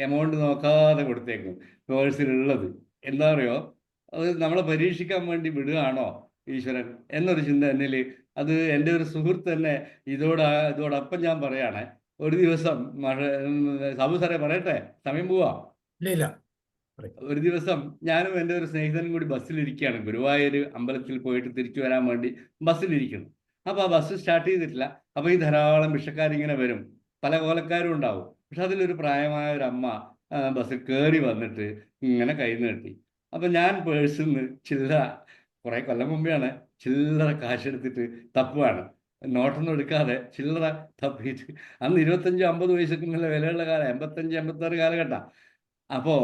എമൗണ്ട് നോക്കാതെ കൊടുത്തേക്കും പേഴ്സിലുള്ളത്. എന്താ പറയുക, അത് നമ്മളെ പരീക്ഷിക്കാൻ വേണ്ടി വിടുകയാണോ ഈശ്വരൻ എന്നൊരു ചിന്ത എന്നിൽ. അത് എൻ്റെ ഒരു സുഹൃത്ത് തന്നെ ഇതോടൊപ്പം ഞാൻ പറയുകയാണെ, ഒരു ദിവസം സാബു സാറേ പറയട്ടെ, സമയം പോവാ. ഇല്ല. ഒരു ദിവസം ഞാനും എൻ്റെ ഒരു സ്നേഹിതനും കൂടി ബസ്സിലിരിക്കുകയാണ്. ഗുരുവായൂർ അമ്പലത്തിൽ പോയിട്ട് തിരിച്ചു വരാൻ വേണ്ടി ബസ്സിലിരിക്കുന്നു. അപ്പോൾ ആ ബസ് സ്റ്റാർട്ട് ചെയ്തിട്ടില്ല. അപ്പോൾ ഈ ധാരാളം ഭിക്ഷക്കാരിങ്ങനെ വരും, പല കോലക്കാരും ഉണ്ടാവും. പക്ഷെ അതിലൊരു പ്രായമായ ഒരു അമ്മ ബസ്സിൽ കയറി വന്നിട്ട് ഇങ്ങനെ കൈ നീട്ടി. അപ്പം ഞാൻ പേഴ്സിൽ നിന്ന് ചില്ലറ, കുറേ കൊല്ലം മുമ്പെയാണ്, ചില്ലറ കാശെടുത്തിട്ട് തപ്പുകയാണ്. നോട്ടൊന്നും എടുക്കാതെ ചില്ലറ തപ്പിയിട്ട്, അന്ന് 25-50 പൈസക്ക് നല്ല വിലയുള്ള കാലം, 85-86 കാലഘട്ടം. അപ്പോൾ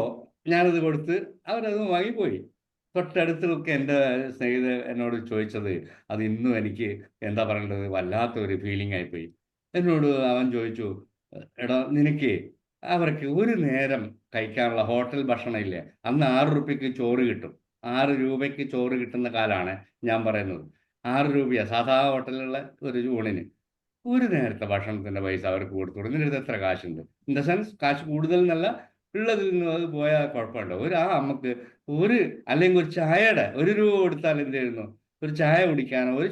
ഞാനത് കൊടുത്ത് അവരത് വാങ്ങിപ്പോയി. തൊട്ടടുത്തൊക്കെ എൻ്റെ സ്നേഹിതൻ എന്നോട് ചോദിച്ചത്, അത് ഇന്നും എനിക്ക് എന്താ പറയേണ്ടത്, വല്ലാത്തൊരു ഫീലിംഗ് ആയിപ്പോയി. എന്നോട് അവൻ ചോദിച്ചു, എടാ നിനക്ക് അവർക്ക് ഒരു നേരം കഴിക്കാനുള്ള ഹോട്ടൽ ഭക്ഷണം ഇല്ലേ? അന്ന് 6 രൂപയ്ക്ക് ചോറ് കിട്ടും. 6 രൂപയ്ക്ക് ചോറ് കിട്ടുന്ന കാലമാണ് ഞാൻ പറയുന്നത്. 6 രൂപയാണ് സാധാ ഹോട്ടലിലുള്ള ഒരു ഊണിന്. ഒരു നേരത്തെ ഭക്ഷണത്തിൻ്റെ പൈസ അവർക്ക് കൊടുത്തു. നിന്റെ അടുത്ത് എത്ര കാശുണ്ട്? ഇൻ ദ സെൻസ് കാശ് കൂടുതൽ എന്നല്ല, ഉള്ളതിൽ നിന്ന് അത് പോയാൽ കുഴപ്പമുണ്ടോ? ആ അമ്മക്ക് അല്ലെങ്കിൽ ഒരു ചായയുടെ 1 രൂപ കൊടുത്താൽ എന്തായിരുന്നു? ഒരു ചായ കുടിക്കാനോ ഒരു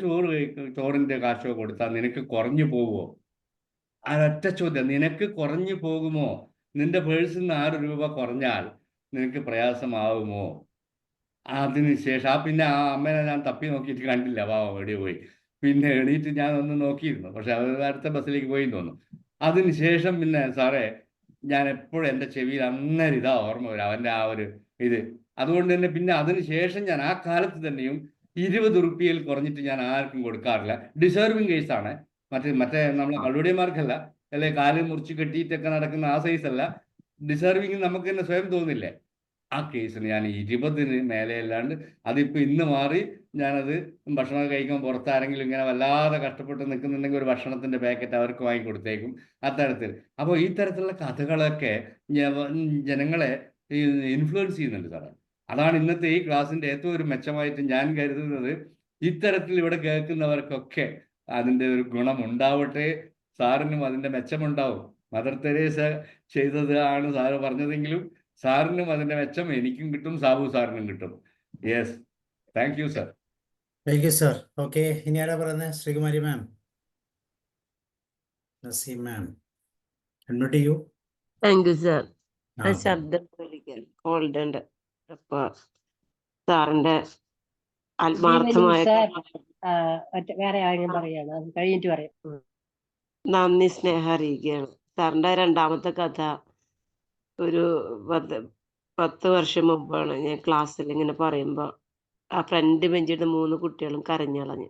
ചോറിൻ്റെ കാശോ കൊടുത്താൽ നിനക്ക് കുറഞ്ഞു പോവുമോ? ഒറ്റ ചോദ്യം, നിനക്ക് കുറഞ്ഞു പോകുമോ? നിന്റെ പേഴ്സിൽ നിന്ന് 6 രൂപ കുറഞ്ഞാൽ നിനക്ക് പ്രയാസമാവുമോ? അതിനുശേഷം പിന്നെ ആ അമ്മേനെ ഞാൻ തപ്പി നോക്കിയിട്ട് കണ്ടില്ല, പാവം എവിടെ പോയി. പിന്നെ എണീറ്റ് ഞാൻ ഒന്ന് നോക്കിയിരുന്നു, പക്ഷെ അവർ അടുത്ത ബസ്സിലേക്ക് പോയി തോന്നുന്നു. അതിനുശേഷം പിന്നെ സാറേ, ഞാൻ എപ്പോഴും എൻ്റെ ചെവിയിൽ അന്നേരം ഇതാ ഓർമ്മ വരും അവൻ്റെ ആ ഒരു ഇത്. അതുകൊണ്ട് തന്നെ പിന്നെ അതിനുശേഷം ഞാൻ ആ കാലത്ത് തന്നെയും 20 റുപ്യയിൽ കുറഞ്ഞിട്ട് ഞാൻ ആർക്കും കൊടുക്കാറില്ല. ഡിസേർവിങ് കേസാണ്. മറ്റേ നമ്മളെ കള്ളുടിയന്മാർക്കല്ല, അല്ലെ കാല് മുറിച്ച് കെട്ടിയിട്ടൊക്കെ നടക്കുന്ന ആ സൈസല്ല. ഡിസേർവിങ് നമുക്ക് തന്നെ സ്വയം തോന്നില്ലേ? ആ കേസിന് ഞാൻ 20-ന് മേലെ അല്ലാണ്ട്, അതിപ്പോൾ ഇന്ന് മാറി. ഞാനത് ഭക്ഷണം കഴിക്കുമ്പോൾ പുറത്താരെങ്കിലും ഇങ്ങനെ വല്ലാതെ കഷ്ടപ്പെട്ട് നിൽക്കുന്നുണ്ടെങ്കിൽ ഒരു ഭക്ഷണത്തിൻ്റെ പാക്കറ്റ് അവർക്ക് വാങ്ങി കൊടുത്തേക്കും, അത്തരത്തിൽ. അപ്പോൾ ഈ തരത്തിലുള്ള കഥകളൊക്കെ ജനങ്ങളെ ഇൻഫ്ലുവൻസ് ചെയ്യുന്നുണ്ട് സാറേ. അതാണ് ഇന്നത്തെ ഈ ക്ലാസ്സിൻ്റെ ഏറ്റവും ഒരു മെച്ചമായിട്ട് ഞാൻ കരുതുന്നത്. ഇത്തരത്തിൽ ഇവിടെ കേൾക്കുന്നവർക്കൊക്കെ അതിൻ്റെ ഒരു ഗുണം ഉണ്ടാവട്ടെ. സാറിനും അതിൻ്റെ മെച്ചമുണ്ടാവും. മദർ തെരേസ ചെയ്തത് ആണ് സാറ് പറഞ്ഞതെങ്കിലും സാറിനും അതിൻ്റെ മെച്ചം എനിക്കും കിട്ടും, സാബു സാറിനും കിട്ടും. Yes, thank you sir. Thank you sir. Okay, ഇനി ആരാ പറയുന്നത്? ശ്രീകുമാരി മാം, നസീം മാം, അൺമ്യൂട്ട് ചെയ്യൂ. Thank you sir. ആ, ശബ്ദം വിളിക്കാൻ കോൾഡ് ഉണ്ട്. അപ്പൊ സാറിന്റെ ആത്മാർത്ഥമായ വേറെ ആരെങ്കിലും പറയാണ്, അത് കഴിഞ്ഞിട്ട് പറയാം. നന്ദി, സ്നേഹം അറിയിക്കുകയാണ്. സാറിന്റെ രണ്ടാമത്തെ കഥ ഒരു 10 വർഷം മുമ്പാണ്. ഞാൻ ക്ലാസ്സിൽ ഇങ്ങനെ പറയുമ്പോ ആ ഫ്രണ്ട് ബെഞ്ചിട്ട് 3 കുട്ടികളും കരഞ്ഞളഞ്ഞു.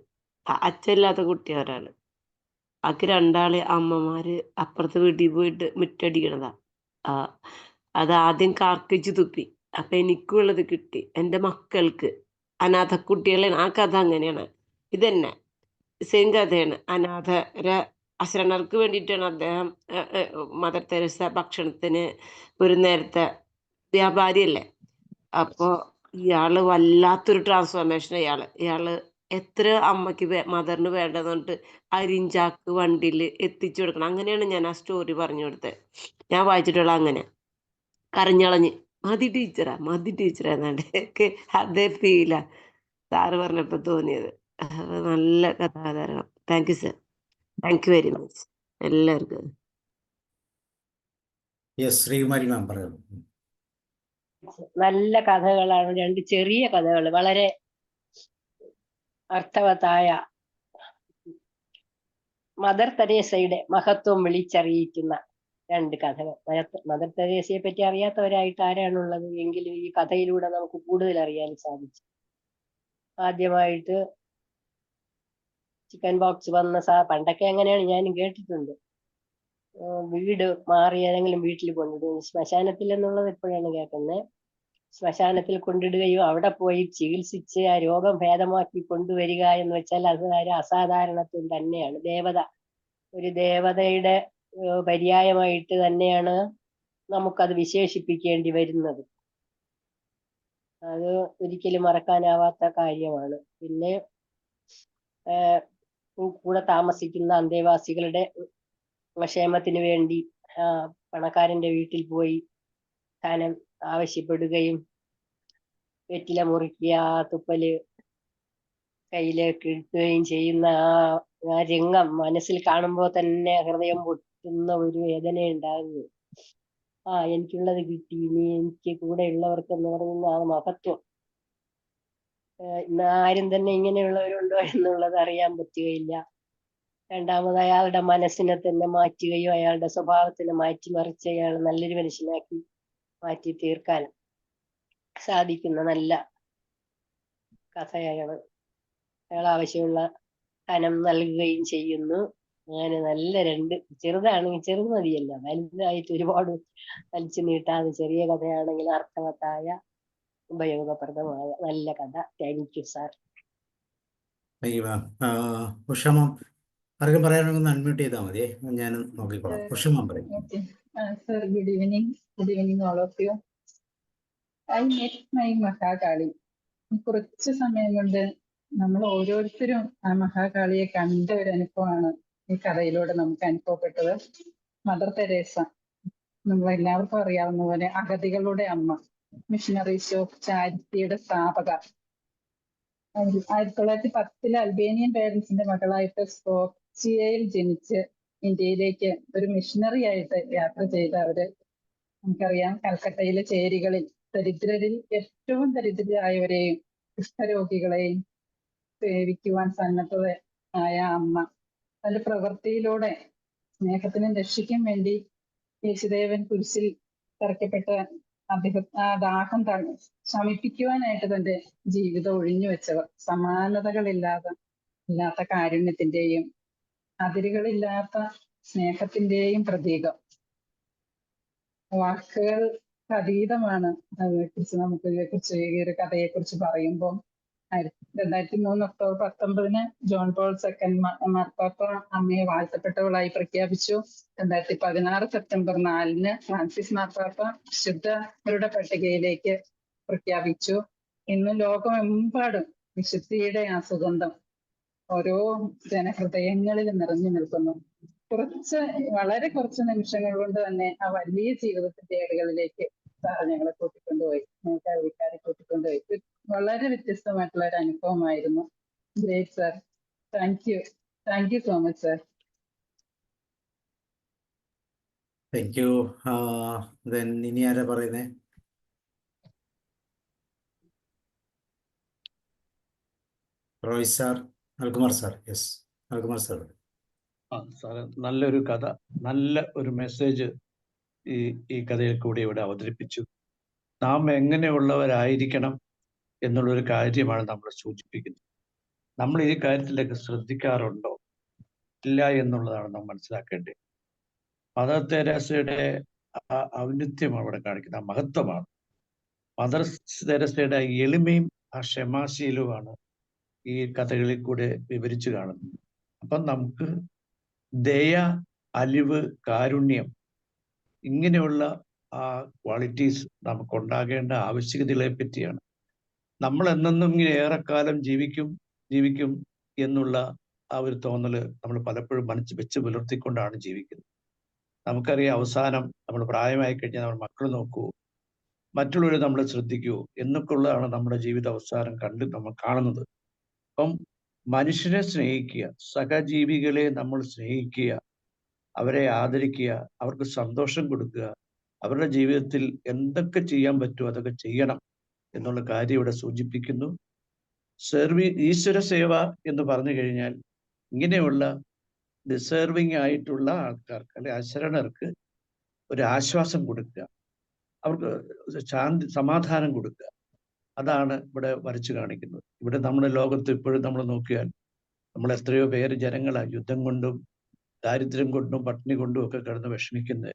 അച്ഛനില്ലാത്ത കുട്ടി ഒരാള്. ബാക്കി 2 അമ്മമാര് അപ്പുറത്തെ വീട്ടിൽ പോയിട്ട് മുറ്റടിക്കണതാ. അത് ആദ്യം കാർക്കിച്ച് തുപ്പി. അപ്പൊ എനിക്കുള്ളത് കിട്ടി. എൻ്റെ മക്കൾക്ക്, അനാഥ കുട്ടികളെ. ആ കഥ അങ്ങനെയാണ്. ഇതന്നെ സെയിം കഥയാണ്. അശരണർക്ക് വേണ്ടിയിട്ടാണ് അദ്ദേഹം മദർ തെരേസ ഭക്ഷണത്തിന് ഒരു നേരത്തെ വ്യാപാരിയല്ലേ. അപ്പോ ഇയാള് വല്ലാത്തൊരു ട്രാൻസ്ഫോർമേഷൻ. ഇയാള് എത്ര അമ്മയ്ക്ക് മദറിന് വേണ്ടതെന്ന് പറഞ്ഞിട്ട് അരിഞ്ചാക്ക് വണ്ടിയിൽ എത്തിച്ചു കൊടുക്കണം. അങ്ങനെയാണ് ഞാൻ ആ സ്റ്റോറി പറഞ്ഞു കൊടുത്തത്. ഞാൻ വായിച്ചിട്ടുള്ള അങ്ങനെ കരഞ്ഞളഞ്ഞ് മതി ടീച്ചറാ എന്നാണ്ട് അതേ ഫീലാ സാറ് പറഞ്ഞപ്പോ തോന്നിയത്. നല്ല കഥാധാരണം. Thank you sir. Thank you very much എല്ലാവർക്കും. യെസ്, ശ്രീകുമാരി മാം പറയുന്നു. നല്ല കഥകളാണ്. 2 ചെറിയ കഥകൾ, വളരെ അർത്ഥവത്തായ മദർ തെരേസയുടെ മഹത്വം വിളിച്ചറിയിക്കുന്ന 2 കഥകൾ. മദർ തെരേസയെ പറ്റി അറിയാത്തവരായിട്ട് ആരാണുള്ളത്? എങ്കിലും ഈ കഥയിലൂടെ നമുക്ക് കൂടുതൽ അറിയാൻ സാധിച്ചു. ആദ്യമായിട്ട് ചിക്കൻ ബോക്സ് വന്ന പണ്ടൊക്കെ അങ്ങനെയാണ്, ഞാനും കേട്ടിട്ടുണ്ട്. വീട് മാറി ഏതെങ്കിലും വീട്ടിൽ കൊണ്ടിടും. ശ്മശാനത്തിൽ എന്നുള്ളത് ഇപ്പോഴാണ് കേൾക്കുന്നത്. ശ്മശാനത്തിൽ കൊണ്ടിടുകയും അവിടെ പോയി ചികിത്സിച്ച് ആ രോഗം ഭേദമാക്കി കൊണ്ടുവരിക എന്ന് വെച്ചാൽ അത് ഒരു അസാധാരണത്വം തന്നെയാണ്. ഒരു ദേവതയുടെ പര്യായമായിട്ട് തന്നെയാണ് നമുക്കത് വിശേഷിപ്പിക്കേണ്ടി വരുന്നത്. അത് ഒരിക്കലും മറക്കാനാവാത്ത കാര്യമാണ്. പിന്നെ കൂടെ താമസിക്കുന്ന അന്തേവാസികളുടെ ക്ഷേമത്തിന് വേണ്ടി പണക്കാരന്റെ വീട്ടിൽ പോയി ധനം ആവശ്യപ്പെടുകയും വെറ്റില മുറിക്കുക, തുപ്പല് കയ്യിലേക്ക് എടുക്കുകയും ചെയ്യുന്ന ആ രംഗം മനസ്സിൽ കാണുമ്പോൾ തന്നെ ഹൃദയം പൊട്ടുന്ന ഒരു വേദന ഉണ്ടാകുന്നു. എനിക്കുള്ളത് കിട്ടി, ഇനി എനിക്ക് കൂടെ ഉള്ളവർക്ക് എന്ന് പറയുന്ന ആ മഹത്വം ഇന്ന് ആരും തന്നെ ഇങ്ങനെയുള്ളവരുണ്ടോ എന്നുള്ളത് അറിയാൻ പറ്റുകയില്ല. രണ്ടാമത് അയാളുടെ മനസ്സിനെ തന്നെ മാറ്റുകയും അയാളുടെ സ്വഭാവത്തിനെ മാറ്റിമറിച്ച് അയാൾ നല്ലൊരു മനുഷ്യനാക്കി മാറ്റി തീർക്കാൻ സാധിക്കുന്ന നല്ല കഥയാണ്. അയാൾ ആവശ്യമുള്ള ധനം നൽകുകയും ചെയ്യുന്നു. അങ്ങനെ നല്ല രണ്ട്, ചെറുതാണെങ്കിൽ ചെറുത് മതിയല്ല, വലുതായിട്ട് ഒരുപാട് വലിച്ചു നീട്ടാതെ ചെറിയ കഥയാണെങ്കിൽ അർത്ഥവത്തായ ഉപയോഗപ്രദമായ നല്ല കഥ. Thank you sir. ഉഷമം ആർക്കും പറയാനൊന്ന് അൺമ്യൂട്ട് ചെയ്താൽ മതിയേ, ഞാൻ നോക്കിക്കോളാം. ഉഷമം പറയും. Okay. Sir, good evening. Good evening, all of you. I met my Mahakali. കുറച്ച് സമയം കൊണ്ട് നമ്മൾ ഓരോരുത്തരും ആ മഹാകാളിയെ കണ്ട ഒരു അനുഭവമാണ് ഈ കഥയിലൂടെ നമുക്ക് അനുഭവപ്പെട്ടത്. മദർ തെരേസ, നമ്മൾ എല്ലാവർക്കും അറിയാവുന്ന പോലെ അഗതികളുടെ അമ്മ, മിഷണറീസ് ഓഫ് ചാരിറ്റിയുടെ സ്ഥാപക. 1910 അൽബേനിയൻ പേരൻസിന്റെ മകളായിട്ട് സ്കോച്ചിയയിൽ ജനിച്ച് ഇന്ത്യയിലേക്ക് ഒരു മിഷണറി ആയിട്ട് യാത്ര ചെയ്ത അവര്, നമുക്കറിയാം, കൽക്കട്ടയിലെ ചേരികളിൽ ദരിദ്രരിൽ ഏറ്റവും ദരിദ്രരായവരെയും കുഷ്ഠരോഗികളെയും സേവിക്കുവാൻ സന്നദ്ധയായ അമ്മ തന്റെ പ്രവൃത്തിയിലൂടെ സ്നേഹത്തിനും രക്ഷയ്ക്കും വേണ്ടി യേശുദേവൻ കുരിശിൽ തറയ്ക്കപ്പെട്ട അദ്ദേഹം ആ ദാഹം ശമിപ്പിക്കുവാനായിട്ട് തന്റെ ജീവിതം ഒഴിഞ്ഞു വെച്ചവർ. ഇല്ലാത്ത കാരുണ്യത്തിന്റെയും അതിരുകളില്ലാത്ത സ്നേഹത്തിന്റെയും പ്രതീകം. വാക്കുകൾക്ക് അതീതമാണ് അതിനെക്കുറിച്ച് നമുക്ക് ഇതിനെക്കുറിച്ച് ഈ ഒരു കഥയെക്കുറിച്ച് പറയുമ്പോൾ. 2003 ഒക്ടോബർ 19 ജോൺ പോൾ സെക്കൻഡ് മാർപ്പാപ്പ അമ്മയെ വാഴ്ത്തപ്പെട്ടവളായി പ്രഖ്യാപിച്ചു. 2016 സെപ്റ്റംബർ 4 ഫ്രാൻസിസ് മാർപ്പാപ്പ വിശുദ്ധരുടെ പട്ടികയിലേക്ക് പ്രഖ്യാപിച്ചു. ഇന്ന് ലോകമെമ്പാടും വിശുദ്ധിയുടെ ആ സുഗന്ധം ഓരോ ജനഹൃദയങ്ങളിൽ നിറഞ്ഞു നിൽക്കുന്നു. വളരെ കുറച്ച് നിമിഷങ്ങൾ കൊണ്ട് തന്നെ ആ വലിയ ജീവിതത്തിന്റെ ഏടുകളിലേക്ക് സാറ് ഞങ്ങളെ കൂട്ടിക്കൊണ്ടുപോയി, ഞങ്ങൾക്ക് അഴിക്കാരെ കൂട്ടിക്കൊണ്ടുപോയി. വളരെ വ്യത്യസ്തമായിട്ടുള്ള ഒരു അനുഭവമായിരുന്നു. Great sir, thank you so much sir. Thank you. ഇനി ആരാ പറയുന്നേ? റോയ് സാർ, അൽകുമാർ സാർ. യെസ്, അൽകുമാർ സാർ. സാറ് നല്ലൊരു കഥ, നല്ല ഒരു മെസ്സേജ് ഈ കഥയിൽ കൂടി ഇവിടെ അവതരിപ്പിച്ചു. നാം എങ്ങനെയുള്ളവരായിരിക്കണം എന്നുള്ളൊരു കാര്യമാണ് നമ്മൾ സൂചിപ്പിക്കുന്നത്. നമ്മൾ ഈ കാര്യത്തിലൊക്കെ ശ്രദ്ധിക്കാറുണ്ടോ ഇല്ല എന്നുള്ളതാണ് നാം മനസ്സിലാക്കേണ്ടത്. മദർ തെരേസയുടെ ഔന്നത്യം അവിടെ കാണിക്കുന്ന മഹത്വമാണ്. മദർ തെരേസയുടെ എളിമയും ആ ക്ഷമാശീലവുമാണ് ഈ കഥകളിൽ കൂടെ വിവരിച്ചു കാണുന്നത്. അപ്പം നമുക്ക് ദയ, അലിവ്, കാരുണ്യം ഇങ്ങനെയുള്ള ആ ക്വാളിറ്റീസ് നമുക്കുണ്ടാകേണ്ട ആവശ്യകതകളെ പറ്റിയാണ്. നമ്മൾ എന്നെന്നും ഇങ്ങനെ ഏറെക്കാലം ജീവിക്കും എന്നുള്ള ആ ഒരു തോന്നല് നമ്മൾ പലപ്പോഴും മനസ്സ് വെച്ച് പുലർത്തിക്കൊണ്ടാണ് ജീവിക്കുന്നത്. നമുക്കറിയാം, അവസാനം നമ്മൾ പ്രായമായി കഴിഞ്ഞാൽ നമ്മൾ മക്കൾ നോക്കൂ, മറ്റുള്ളവരെ നമ്മൾ ശ്രദ്ധിക്കൂ എന്നൊക്കെ ഉള്ളതാണ് നമ്മുടെ ജീവിത അവസാനം നമ്മൾ കാണുന്നത്. അപ്പം മനുഷ്യരെ സ്നേഹിക്കുക, സഹജീവികളെ നമ്മൾ സ്നേഹിക്കുക, അവരെ ആദരിക്കുക, അവർക്ക് സന്തോഷം കൊടുക്കുക, അവരുടെ ജീവിതത്തിൽ എന്തൊക്കെ ചെയ്യാൻ പറ്റുമോ അതൊക്കെ ചെയ്യണം എന്നുള്ള കാര്യം ഇവിടെ സൂചിപ്പിക്കുന്നു. ഈശ്വര സേവ എന്ന് പറഞ്ഞു കഴിഞ്ഞാൽ ഇങ്ങനെയുള്ള ഡിസേർവിങ് ആയിട്ടുള്ള ആൾക്കാർക്ക്, അല്ലെ അശരണർക്ക് ഒരു ആശ്വാസം കൊടുക്കുക, അവർക്ക് സമാധാനം കൊടുക്കുക, അതാണ് ഇവിടെ വരച്ചു കാണിക്കുന്നത്. ഇവിടെ നമ്മുടെ ലോകത്ത് ഇപ്പോഴും നമ്മൾ നോക്കിയാൽ നമ്മൾ എത്രയോ പേര് ജനങ്ങളാണ് യുദ്ധം കൊണ്ടും ദാരിദ്ര്യം കൊണ്ടും പട്ടിണി കൊണ്ടും ഒക്കെ കിടന്ന് വിഷമിക്കുന്നത്.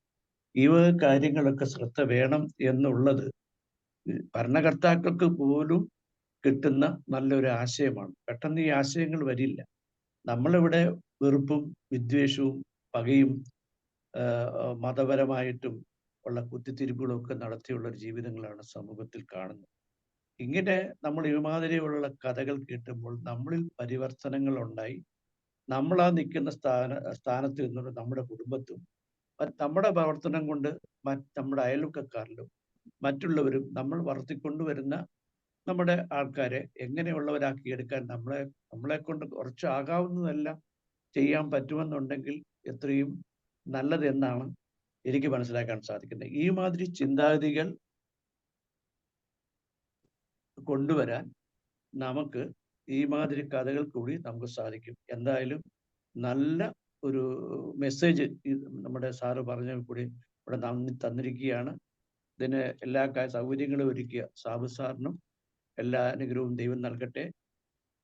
ഈ കാര്യങ്ങളൊക്കെ ശ്രദ്ധ വേണം എന്നുള്ളത് ഭരണകർത്താക്കൾക്ക് പോലും കിട്ടുന്ന നല്ലൊരു ആശയമാണ്. പെട്ടെന്ന് ഈ ആശയങ്ങൾ വരില്ല. നമ്മളിവിടെ വെറുപ്പും വിദ്വേഷവും പകയും മതപരമായിട്ടും ഉള്ള കുത്തിത്തിരിപ്പുകളും ഒക്കെ നടത്തിയുള്ള ഒരു ജീവിതങ്ങളാണ് സമൂഹത്തിൽ കാണുന്നത്. ഇങ്ങനെ നമ്മൾ ഇമാതിരിയുള്ള കഥകൾ കേട്ടുമ്പോൾ നമ്മളിൽ പരിവർത്തനങ്ങൾ ഉണ്ടായി, നമ്മൾ ആ നിൽക്കുന്ന സ്ഥാനത്ത് നിന്നുള്ള നമ്മുടെ കുടുംബത്തും നമ്മുടെ പ്രവർത്തനം കൊണ്ട് നമ്മുടെ അയൽവക്കക്കാരിലും മറ്റുള്ളവരും നമ്മൾ വളർത്തിക്കൊണ്ടുവരുന്ന നമ്മുടെ ആൾക്കാരെ എങ്ങനെയുള്ളവരാക്കി എടുക്കാൻ നമ്മളെ കൊണ്ട് കുറച്ചാകാവുന്നതെല്ലാം ചെയ്യാൻ പറ്റുമെന്നുണ്ടെങ്കിൽ എത്രയും നല്ലത് എന്നാണ് എനിക്ക് മനസ്സിലാക്കാൻ സാധിക്കുന്നത്. ഈ മാതിരി ചിന്താഗതികൾ കൊണ്ടുവരാൻ നമുക്ക് ഈ മാതിരി കഥകൾ കൂടി നമുക്ക് സാധിക്കും. എന്തായാലും നല്ല ഒരു മെസ്സേജ് നമ്മുടെ സാറ് പറഞ്ഞ കൂടി ഇവിടെ തന്നിരിക്കുകയാണ്. ഇതിന് എല്ലാ സൗകര്യങ്ങളും ഒരുക്കിയ സാബു സാറിനും എല്ലാ അനുഗ്രഹവും ദൈവം നൽകട്ടെ.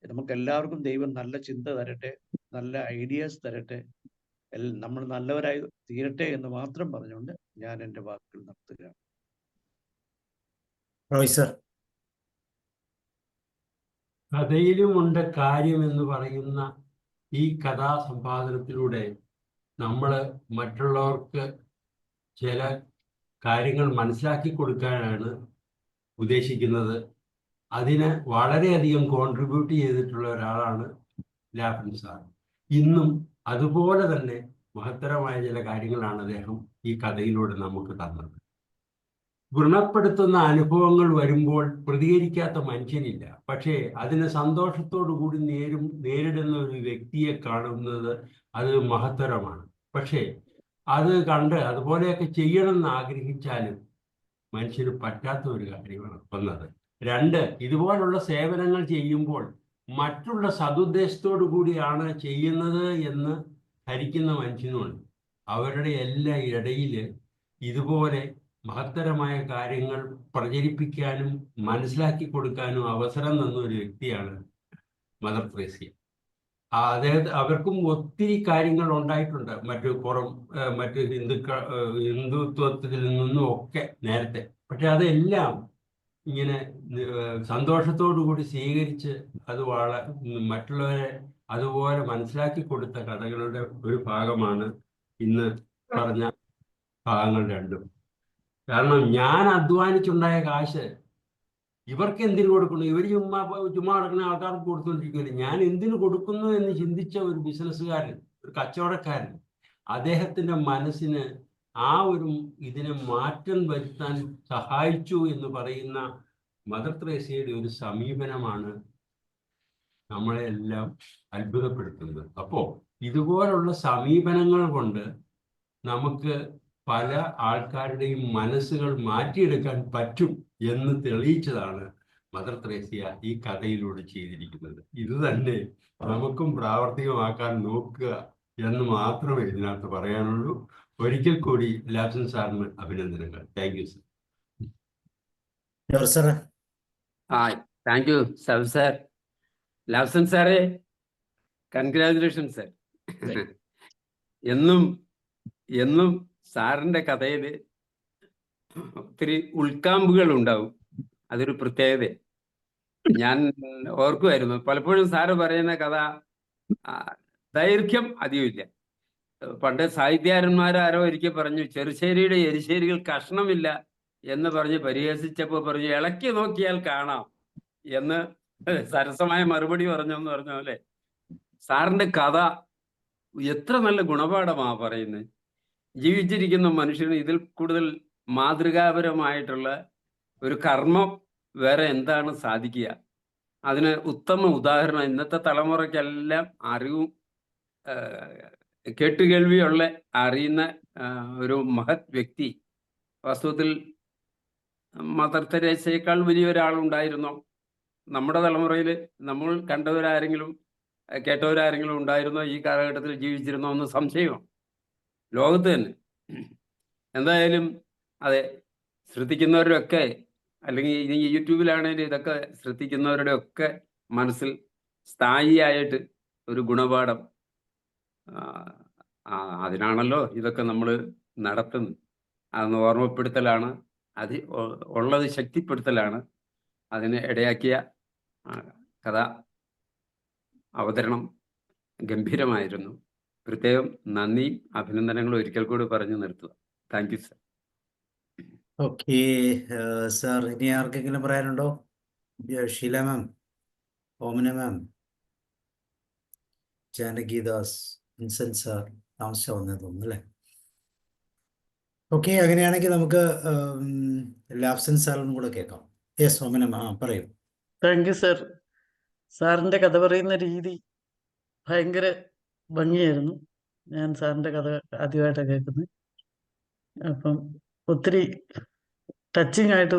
നമുക്ക് എല്ലാവർക്കും ദൈവം നല്ല ചിന്ത തരട്ടെ, നല്ല ഐഡിയാസ് തരട്ടെ, നമ്മൾ നല്ലവരായി തീരട്ടെ എന്ന് മാത്രം പറഞ്ഞുകൊണ്ട് ഞാൻ എൻ്റെ വാക്കുകൾ നിർത്തുകയാണ്. കഥയിലുമുണ്ട് കാര്യം എന്ന് പറയുന്ന ഈ കഥാസമ്പാദനത്തിലൂടെ നമ്മൾ മറ്റുള്ളവർക്ക് ചില കാര്യങ്ങൾ മനസ്സിലാക്കി കൊടുക്കാനാണ് ഉദ്ദേശിക്കുന്നത്. അതിന് വളരെയധികം കോൺട്രിബ്യൂട്ട് ചെയ്തിട്ടുള്ള ഒരാളാണ് ലാഫൻ സാർ. ഇന്നും അതുപോലെ തന്നെ മഹത്തരമായ ചില കാര്യങ്ങളാണ് അദ്ദേഹം ഈ കഥയിലൂടെ നമുക്ക് തന്നത്. വ്രണപ്പെടുത്തുന്ന അനുഭവങ്ങൾ വരുമ്പോൾ പ്രതികരിക്കാത്ത മനുഷ്യനില്ല. പക്ഷേ അതിനെ സന്തോഷത്തോടു കൂടി നേരിടുന്ന ഒരു വ്യക്തിയെ കാണുന്നത് അത് മഹത്തരമാണ്. പക്ഷേ അത് കണ്ട് അതുപോലെയൊക്കെ ചെയ്യണമെന്ന് ആഗ്രഹിച്ചാലും മനുഷ്യന് പറ്റാത്ത ഒരു കാര്യമാണ് വന്നത്. രണ്ട്, ഇതുപോലുള്ള സേവനങ്ങൾ ചെയ്യുമ്പോൾ മറ്റുള്ള സതുദ്ദേശത്തോടു കൂടിയാണ് ചെയ്യുന്നത് എന്ന് ധരിക്കുന്ന മനുഷ്യനുണ്ട്. അവരുടെ എല്ലാ ഇടയിൽ ഇതുപോലെ മഹത്തരമായ കാര്യങ്ങൾ പ്രചരിപ്പിക്കാനും മനസ്സിലാക്കി കൊടുക്കാനും അവസരം തന്ന ഒരു വ്യക്തിയാണ് മദർ തെരേസ. അവർക്കും ഒത്തിരി കാര്യങ്ങൾ ഉണ്ടായിട്ടുണ്ട് മറ്റ് ഹിന്ദുത്വത്തിൽ നിന്നും ഒക്കെ നേരത്തെ. പക്ഷെ അതെല്ലാം ഇങ്ങനെ സന്തോഷത്തോടു കൂടി സ്വീകരിച്ച് അത് മറ്റുള്ളവരെ അതുപോലെ മനസ്സിലാക്കി കൊടുത്ത കഥകളുടെ ഒരു ഭാഗമാണ് ഇന്ന് പറഞ്ഞ ഭാഗങ്ങൾ രണ്ടും. കാരണം ഞാൻ അധ്വാനിച്ചുണ്ടായ കാശ് ഇവർക്ക് എന്തിനു കൊടുക്കുന്നു? ഇവർ ചുമ്മാ നടക്കുന്ന ആൾക്കാർക്ക് കൊടുത്തുകൊണ്ടിരിക്കില്ല. ഞാൻ എന്തിനു കൊടുക്കുന്നു എന്ന് ചിന്തിച്ച ഒരു ബിസിനസ്സുകാരൻ, ഒരു കച്ചവടക്കാരൻ, അദ്ദേഹത്തിൻ്റെ മനസ്സിന് ആ ഇതിനെ മാറ്റം വരുത്താൻ സഹായിച്ചു എന്ന് പറയുന്ന മദർ തെരേസയുടെ ഒരു സമീപനമാണ് നമ്മളെ എല്ലാം അത്ഭുതപ്പെടുത്തുന്നത്. അപ്പോൾ ഇതുപോലുള്ള സമീപനങ്ങൾ കൊണ്ട് നമുക്ക് പല ആൾക്കാരുടെയും മനസ്സുകൾ മാറ്റിയെടുക്കാൻ പറ്റും എന്ന് തെളിയിച്ചതാണ് മദർ തെരേസ ഈ കഥയിലൂടെ ചെയ്തിരിക്കുന്നത്. ഇത് തന്നെ നമുക്കും പ്രാവർത്തികമാക്കാൻ നോക്കുക എന്ന് മാത്രമേ ഇതിനകത്ത് പറയാനുള്ളൂ. ഒരിക്കൽ കൂടി ലാഫൻ സാറിന് അഭിനന്ദനങ്ങൾ. Thank you sir. Thank you sir. ലാഫൻ സാറേ, കൺഗ്രാജുലേഷൻ സാർ. എന്നും സാറിൻ്റെ കഥയിൽ ഒത്തിരി ഉൾക്കാമ്പുകൾ ഉണ്ടാവും. അതൊരു പ്രത്യേകത. ഞാൻ ഓർക്കുമായിരുന്നു പലപ്പോഴും സാറ് പറയുന്ന കഥ ദൈർഘ്യം അധികമില്ല. പണ്ട് സാഹിത്യകാരന്മാരാരോ ഒരിക്കൽ പറഞ്ഞു, ചെറുശ്ശേരിയുടെ എരിശ്ശേരികൾ കഷ്ണമില്ല എന്ന് പറഞ്ഞ് പരിഹസിച്ചപ്പോൾ പറഞ്ഞു, ഇളക്കി നോക്കിയാൽ കാണാം എന്ന് സരസമായ മറുപടി പറഞ്ഞെന്ന് പറഞ്ഞ പോലെ സാറിൻ്റെ കഥ എത്ര നല്ല ഗുണപാഠമാണ് പറയുന്നത്. ജീവിച്ചിരിക്കുന്ന മനുഷ്യന് ഇതിൽ കൂടുതൽ മാതൃകാപരമായിട്ടുള്ള ഒരു കർമ്മം വേറെ എന്താണ് സാധിക്കുക? അതിന് ഉത്തമ ഉദാഹരണം ഇന്നത്തെ തലമുറയ്ക്കെല്ലാം അറിവും കേട്ടുകേൾവിയുള്ള അറിയുന്ന ഒരു മഹത് വ്യക്തി. വാസ്തവത്തിൽ മദർ തെരേസയേക്കാൾ വലിയൊരാളുണ്ടായിരുന്നോ നമ്മുടെ തലമുറയിൽ? നമ്മൾ കണ്ടവരാരെങ്കിലും കേട്ടവരാരെങ്കിലും ഉണ്ടായിരുന്നോ ഈ കാലഘട്ടത്തിൽ ജീവിച്ചിരുന്നോ എന്ന് സംശയമാണ് ലോകത്ത് തന്നെ. എന്തായാലും അതെ, ശ്രദ്ധിക്കുന്നവരുടെയൊക്കെ, അല്ലെങ്കിൽ ഈ യൂട്യൂബിലാണെങ്കിലും ഇതൊക്കെ ശ്രദ്ധിക്കുന്നവരുടെ ഒക്കെ മനസ്സിൽ സ്ഥായിയായിട്ട് ഒരു ഗുണപാഠം, അതിനാണല്ലോ ഇതൊക്കെ നമ്മൾ നടത്തുന്നത്. അതൊന്ന് ഓർമ്മപ്പെടുത്തലാണ്, അത് ഉള്ളത് ശക്തിപ്പെടുത്തലാണ്. അതിന് ഇടയാക്കിയ കഥ അവതരണം ഗംഭീരമായിരുന്നു. പ്രത്യേകം നന്ദിയും അഭിനന്ദനങ്ങളും ഒരിക്കൽ കൂടി പറഞ്ഞു നിർത്തുക. Thank you sir. Okay sir, ഇനി ആർക്കെങ്കിലും പറയാനുണ്ടോ? ഷീല മാം, ഓമന മാം, ജാനകിദാസ്, ഇൻസൻ സാർ താമസിച്ച വന്നേ തോന്നുന്നു അല്ലേ? ഓക്കെ, അങ്ങനെയാണെങ്കിൽ നമുക്ക് ലാബ്സൻ സാറിനും കൂടെ കേൾക്കാം. യെസ്, ഓമന പറയൂ. Thank you sir. സാറിൻ്റെ കഥ പറയുന്ന രീതി ഭയങ്കര ഭംഗിയായിരുന്നു. ഞാൻ സാറിൻ്റെ കഥ ആദ്യമായിട്ടാണ് കേൾക്കുന്നത്. അപ്പം ഒത്തിരി ടച്ചിങ് ആയിട്ട്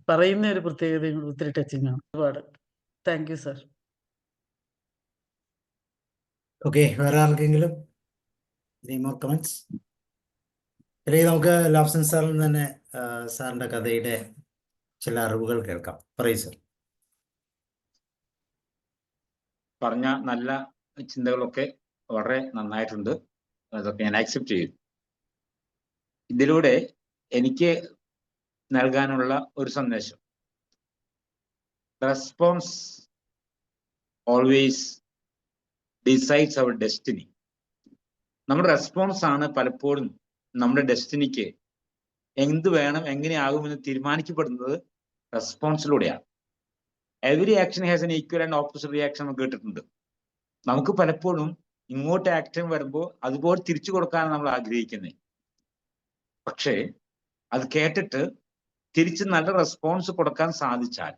പറയുന്ന ഒരു പ്രത്യേകതയും ഒത്തിരി ടച്ചിങ് ആണ്. ഒരുപാട് താങ്ക് യു സർ. ഓക്കെ, വേറെ ആർക്കെങ്കിലും മോർ കമൻസ്? അല്ലെങ്കിൽ നമുക്ക് ലാബ്സൻ സാറിൽ നിന്ന് തന്നെ സാറിൻ്റെ കഥയുടെ ചില അറിവുകൾ കേൾക്കാം. പറയൂ സർ. പറഞ്ഞ നല്ല ചിന്തകളൊക്കെ വളരെ നന്നായിട്ടുണ്ട്. അതൊക്കെ ഞാൻ ആക്സെപ്റ്റ് ചെയ്യും. ഇതിലൂടെ എനിക്ക് നൽകാനുള്ള ഒരു സന്ദേശം, response always decides our destiny. നമ്മുടെ റെസ്പോൺസ് ആണ് പലപ്പോഴും നമ്മുടെ ഡെസ്റ്റിനിക്ക് എന്ത് വേണം, എങ്ങനെയാകുമെന്ന് തീരുമാനിക്കപ്പെടുന്നത് റെസ്പോൺസിലൂടെയാണ്. Every action has an equal and opposite reaction എന്ന് കേട്ടിട്ടുണ്ട്. നമുക്ക് പലപ്പോഴും ഇങ്ങോട്ട് ആക്ഷൻ വരുമ്പോൾ അതുപോലെ തിരിച്ചു കൊടുക്കാനാണ് നമ്മൾ ആഗ്രഹിക്കുന്നത്. പക്ഷേ അത് കേട്ടിട്ട് തിരിച്ച് നല്ല റെസ്പോൺസ് കൊടുക്കാൻ സാധിച്ചാൽ,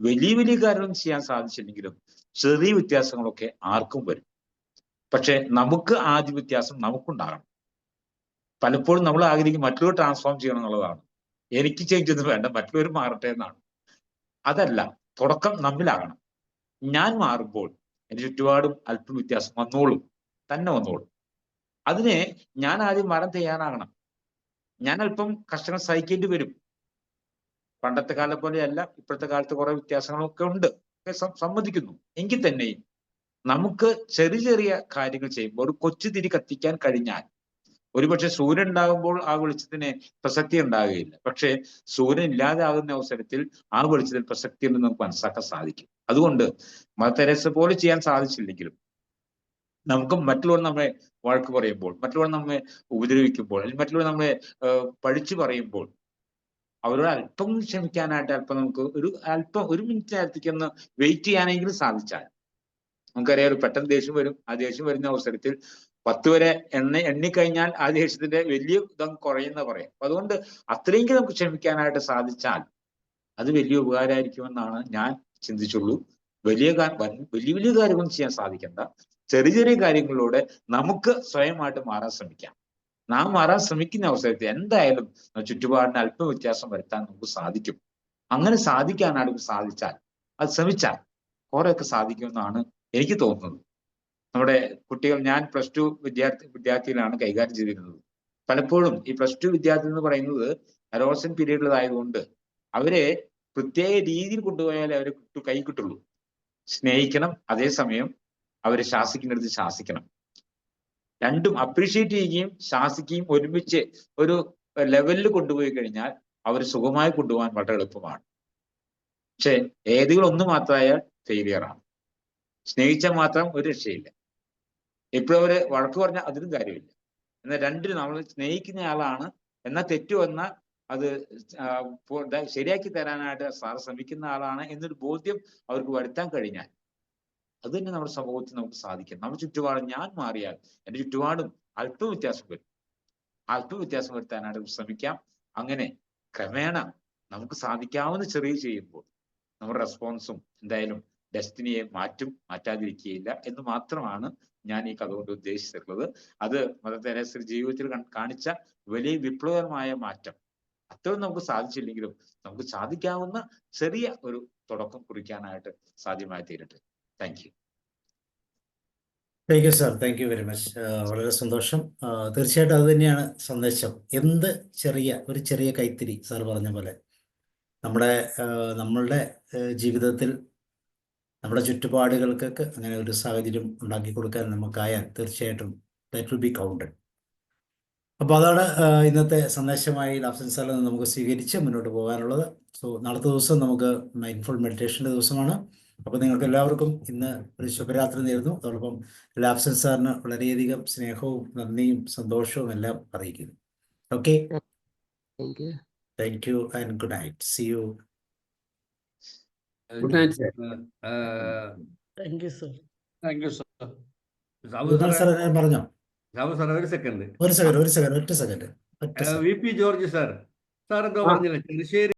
വലിയ വലിയ കാര്യങ്ങളൊന്നും ചെയ്യാൻ സാധിച്ചില്ലെങ്കിലും ചെറിയ വ്യത്യാസങ്ങളൊക്കെ ആർക്കും വരും. പക്ഷെ നമുക്ക് ആദ്യ വ്യത്യാസം നമുക്കുണ്ടാകണം. പലപ്പോഴും നമ്മൾ ആഗ്രഹിക്കും മറ്റുള്ളവർ ട്രാൻസ്ഫോം ചെയ്യണം എന്നുള്ളതാണ്. എനിക്ക് ചേഞ്ച് ഒന്നും വേണ്ട, മറ്റുള്ളവർ മാറട്ടെ എന്നാണ്. അതല്ല, തുടക്കം നമ്മിലാകണം. ഞാൻ മാറുമ്പോൾ എൻ്റെ ചുറ്റുപാടും അല്പം വ്യത്യാസം വന്നോളും, തന്നെ വന്നോളും. അതിനെ ഞാൻ ആദ്യം മാറാൻ തയ്യാറാകണം. ഞാൻ അല്പം കഷ്ടങ്ങൾ സഹിക്കേണ്ടി വരും. പണ്ടത്തെ കാലം പോലെയല്ല, ഇപ്പോഴത്തെ കാലത്ത് കുറെ വ്യത്യാസങ്ങളൊക്കെ ഉണ്ട്, സമ്മതിക്കുന്നു. എങ്കിൽ തന്നെയും നമുക്ക് ചെറിയ ചെറിയ കാര്യങ്ങൾ ചെയ്യുമ്പോൾ ഒരു കൊച്ചു തിരി കത്തിക്കാൻ കഴിഞ്ഞാൽ, ഒരുപക്ഷെ സൂര്യൻ ഉണ്ടാകുമ്പോൾ ആ വെളിച്ചത്തിന് പ്രസക്തി ഉണ്ടാകുകയില്ല. പക്ഷേ സൂര്യൻ ഇല്ലാതാകുന്ന അവസരത്തിൽ ആ വെളിച്ചത്തിൽ പ്രസക്തി ഉണ്ടെന്ന് നമുക്ക് മനസ്സിലാക്കാൻ സാധിക്കും. അതുകൊണ്ട് മദർ തെരേസ പോലെ ചെയ്യാൻ സാധിച്ചില്ലെങ്കിലും നമുക്ക് മറ്റുള്ളവർ നമ്മെ വഴക്ക് പറയുമ്പോൾ, മറ്റുള്ളവർ നമ്മെ ഉപദ്രവിക്കുമ്പോൾ, അല്ലെങ്കിൽ മറ്റുള്ളവർ നമ്മെ പഴിച്ചു പറയുമ്പോൾ അവരോട് അല്പം ക്ഷമിക്കാനായിട്ട് അല്പം നമുക്ക് ഒരു മിനിറ്റ് നേരത്തേക്ക് ഒന്ന് വെയിറ്റ് ചെയ്യാനെങ്കിലും സാധിച്ചാൽ, നമുക്കറിയാം ഒരു പെട്ടെന്ന് ദേഷ്യം വരും. ആ ദേഷ്യം വരുന്ന അവസരത്തിൽ 10 വരെ എണ്ണിക്കഴിഞ്ഞാൽ ആ ദേഷ്യത്തിന്റെ വലിയ ഇതം കുറയുന്ന പറയാം. അപ്പൊ അതുകൊണ്ട് അത്രയെങ്കിലും നമുക്ക് ക്ഷമിക്കാനായിട്ട് സാധിച്ചാൽ അത് വലിയ ഉപകാരമായിരിക്കുമെന്നാണ് ഞാൻ ചിന്തിച്ചുള്ളൂ. വലിയ വലിയ കാര്യങ്ങളൊന്നും ചെയ്യാൻ സാധിക്കണ്ട, ചെറിയ ചെറിയ കാര്യങ്ങളിലൂടെ നമുക്ക് സ്വയമായിട്ട് മാറാൻ ശ്രമിക്കാം. നാം മാറാൻ ശ്രമിക്കുന്ന അവസരത്തിൽ എന്തായാലും ചുറ്റുപാടിന് അല്പം വ്യത്യാസം വരുത്താൻ നമുക്ക് സാധിക്കും. അങ്ങനെ സാധിക്കാനായിട്ട് സാധിച്ചാൽ, അത് ശ്രമിച്ചാൽ കുറെയൊക്കെ സാധിക്കുമെന്നാണ് എനിക്ക് തോന്നുന്നത്. നമ്മുടെ കുട്ടികൾ, ഞാൻ +2 വിദ്യാർത്ഥികളാണ് കൈകാര്യം ചെയ്തിരുന്നത്. പലപ്പോഴും ഈ +2 വിദ്യാർത്ഥി എന്ന് പറയുന്നത് അഡോളസെന്റ് പീരീഡിലായതുകൊണ്ട് അവരെ പ്രത്യേക രീതിയിൽ കൊണ്ടുപോയാലേ അവരെ കൈ കിട്ടുള്ളൂ. സ്നേഹിക്കണം, അതേസമയം അവരെ ശാസിക്കുന്നിടത്ത് ശാസിക്കണം. രണ്ടും അപ്രീഷിയേറ്റ് ചെയ്യുകയും ശാസിക്കുകയും ഒരുമിച്ച് ഒരു ലെവലിൽ കൊണ്ടുപോയി കഴിഞ്ഞാൽ അവർ സുഖമായി കൊണ്ടുപോകാൻ വളരെ എളുപ്പമാണ്. പക്ഷെ ഏതെങ്കിലും ഒന്ന് മാത്രമായാൽ ഫെയിലിയറാണ്. സ്നേഹിച്ചാൽ മാത്രം ഒരു രക്ഷയില്ല. എപ്പോഴും അവരെ വഴക്ക് പറഞ്ഞാൽ അതിനും കാര്യമില്ല. എന്നാൽ രണ്ടിനും നമ്മൾ സ്നേഹിക്കുന്ന ആളാണ്, എന്നാൽ തെറ്റു വന്നാൽ അത് ശരിയാക്കി തരാനായിട്ട് സാർ ശ്രമിക്കുന്ന ആളാണ് എന്നൊരു ബോധ്യം അവർക്ക് വരുത്താൻ കഴിഞ്ഞാൽ അത് തന്നെ നമ്മുടെ സമൂഹത്തിൽ നമുക്ക് സാധിക്കും. നമ്മുടെ ചുറ്റുപാടും ഞാൻ മാറിയാൽ എൻ്റെ ചുറ്റുപാടും അല്പം വ്യത്യാസം വരും. അല്പം വ്യത്യാസം വരുത്താനായിട്ട് ശ്രമിക്കാം. അങ്ങനെ ക്രമേണ നമുക്ക് സാധിക്കാവുന്ന ചെറിയ ചെയ്യുമ്പോൾ നമ്മുടെ റെസ്പോൺസും എന്തായാലും ഡെസ്റ്റിനിയെ മാറ്റാതിരിക്കുകയില്ല എന്ന് മാത്രമാണ് ഞാൻ ഈ കഥ കൊണ്ട് ഉദ്ദേശിച്ചിട്ടുള്ളത്. അത് മദർ തെരേസ ജീവിതത്തിൽ കാണിച്ച വലിയ വിപ്ലവകരമായ മാറ്റം. അത്രയും നമുക്ക് സാധിച്ചില്ലെങ്കിലും നമുക്ക് സാധിക്കാവുന്ന ചെറിയ ഒരു തുടക്കം കുറിക്കാനായിട്ട് സാധ്യമായി തീരട്ടെ. Thank you. Thank you sir, thank you very much. വളരെ സന്തോഷം. തീർച്ചയായിട്ടും അത് തന്നെയാണ് സന്ദേശം. എന്ത് ഒരു ചെറിയ കൈത്തിരി സാർ പറഞ്ഞ പോലെ നമ്മളുടെ ജീവിതത്തിൽ നമ്മുടെ ചുറ്റുപാടുകൾക്കൊക്കെ അങ്ങനെ ഒരു സാഹചര്യം ഉണ്ടാക്കി കൊടുക്കാൻ നമുക്കായാൽ തീർച്ചയായിട്ടും ദാറ്റ് വിൽ ബി കൗണ്ടഡ്. അപ്പോൾ അതാണ് ഇന്നത്തെ സന്ദേശമായി ലാബ്സൻ സാറിൽ നിന്ന് നമുക്ക് സ്വീകരിച്ച് മുന്നോട്ട് പോകാനുള്ളത്. സോ നാളത്തെ ദിവസം നമുക്ക് മൈൻഡ്ഫുൾ മെഡിറ്റേഷൻ്റെ ദിവസമാണ്. അപ്പോൾ നിങ്ങൾക്ക് എല്ലാവർക്കും ഇന്ന് ഒരു ശുഭരാത്രി നേരുന്നു. അതോടൊപ്പം ലാബ്സൻ സാറിന് വളരെയധികം സ്നേഹവും നന്ദിയും സന്തോഷവും എല്ലാം അറിയിക്കുന്നു. Okay, thank you and good night. See you. Good night sir. Thank you sir. Thank you sir. Sir പറഞ്ഞോ. സാബു സാർ ഒരു സെക്കൻഡ്. ഒറ്റ second V P George sir എന്തോ പറഞ്ഞില്ല, ചെറുശ്ശേരി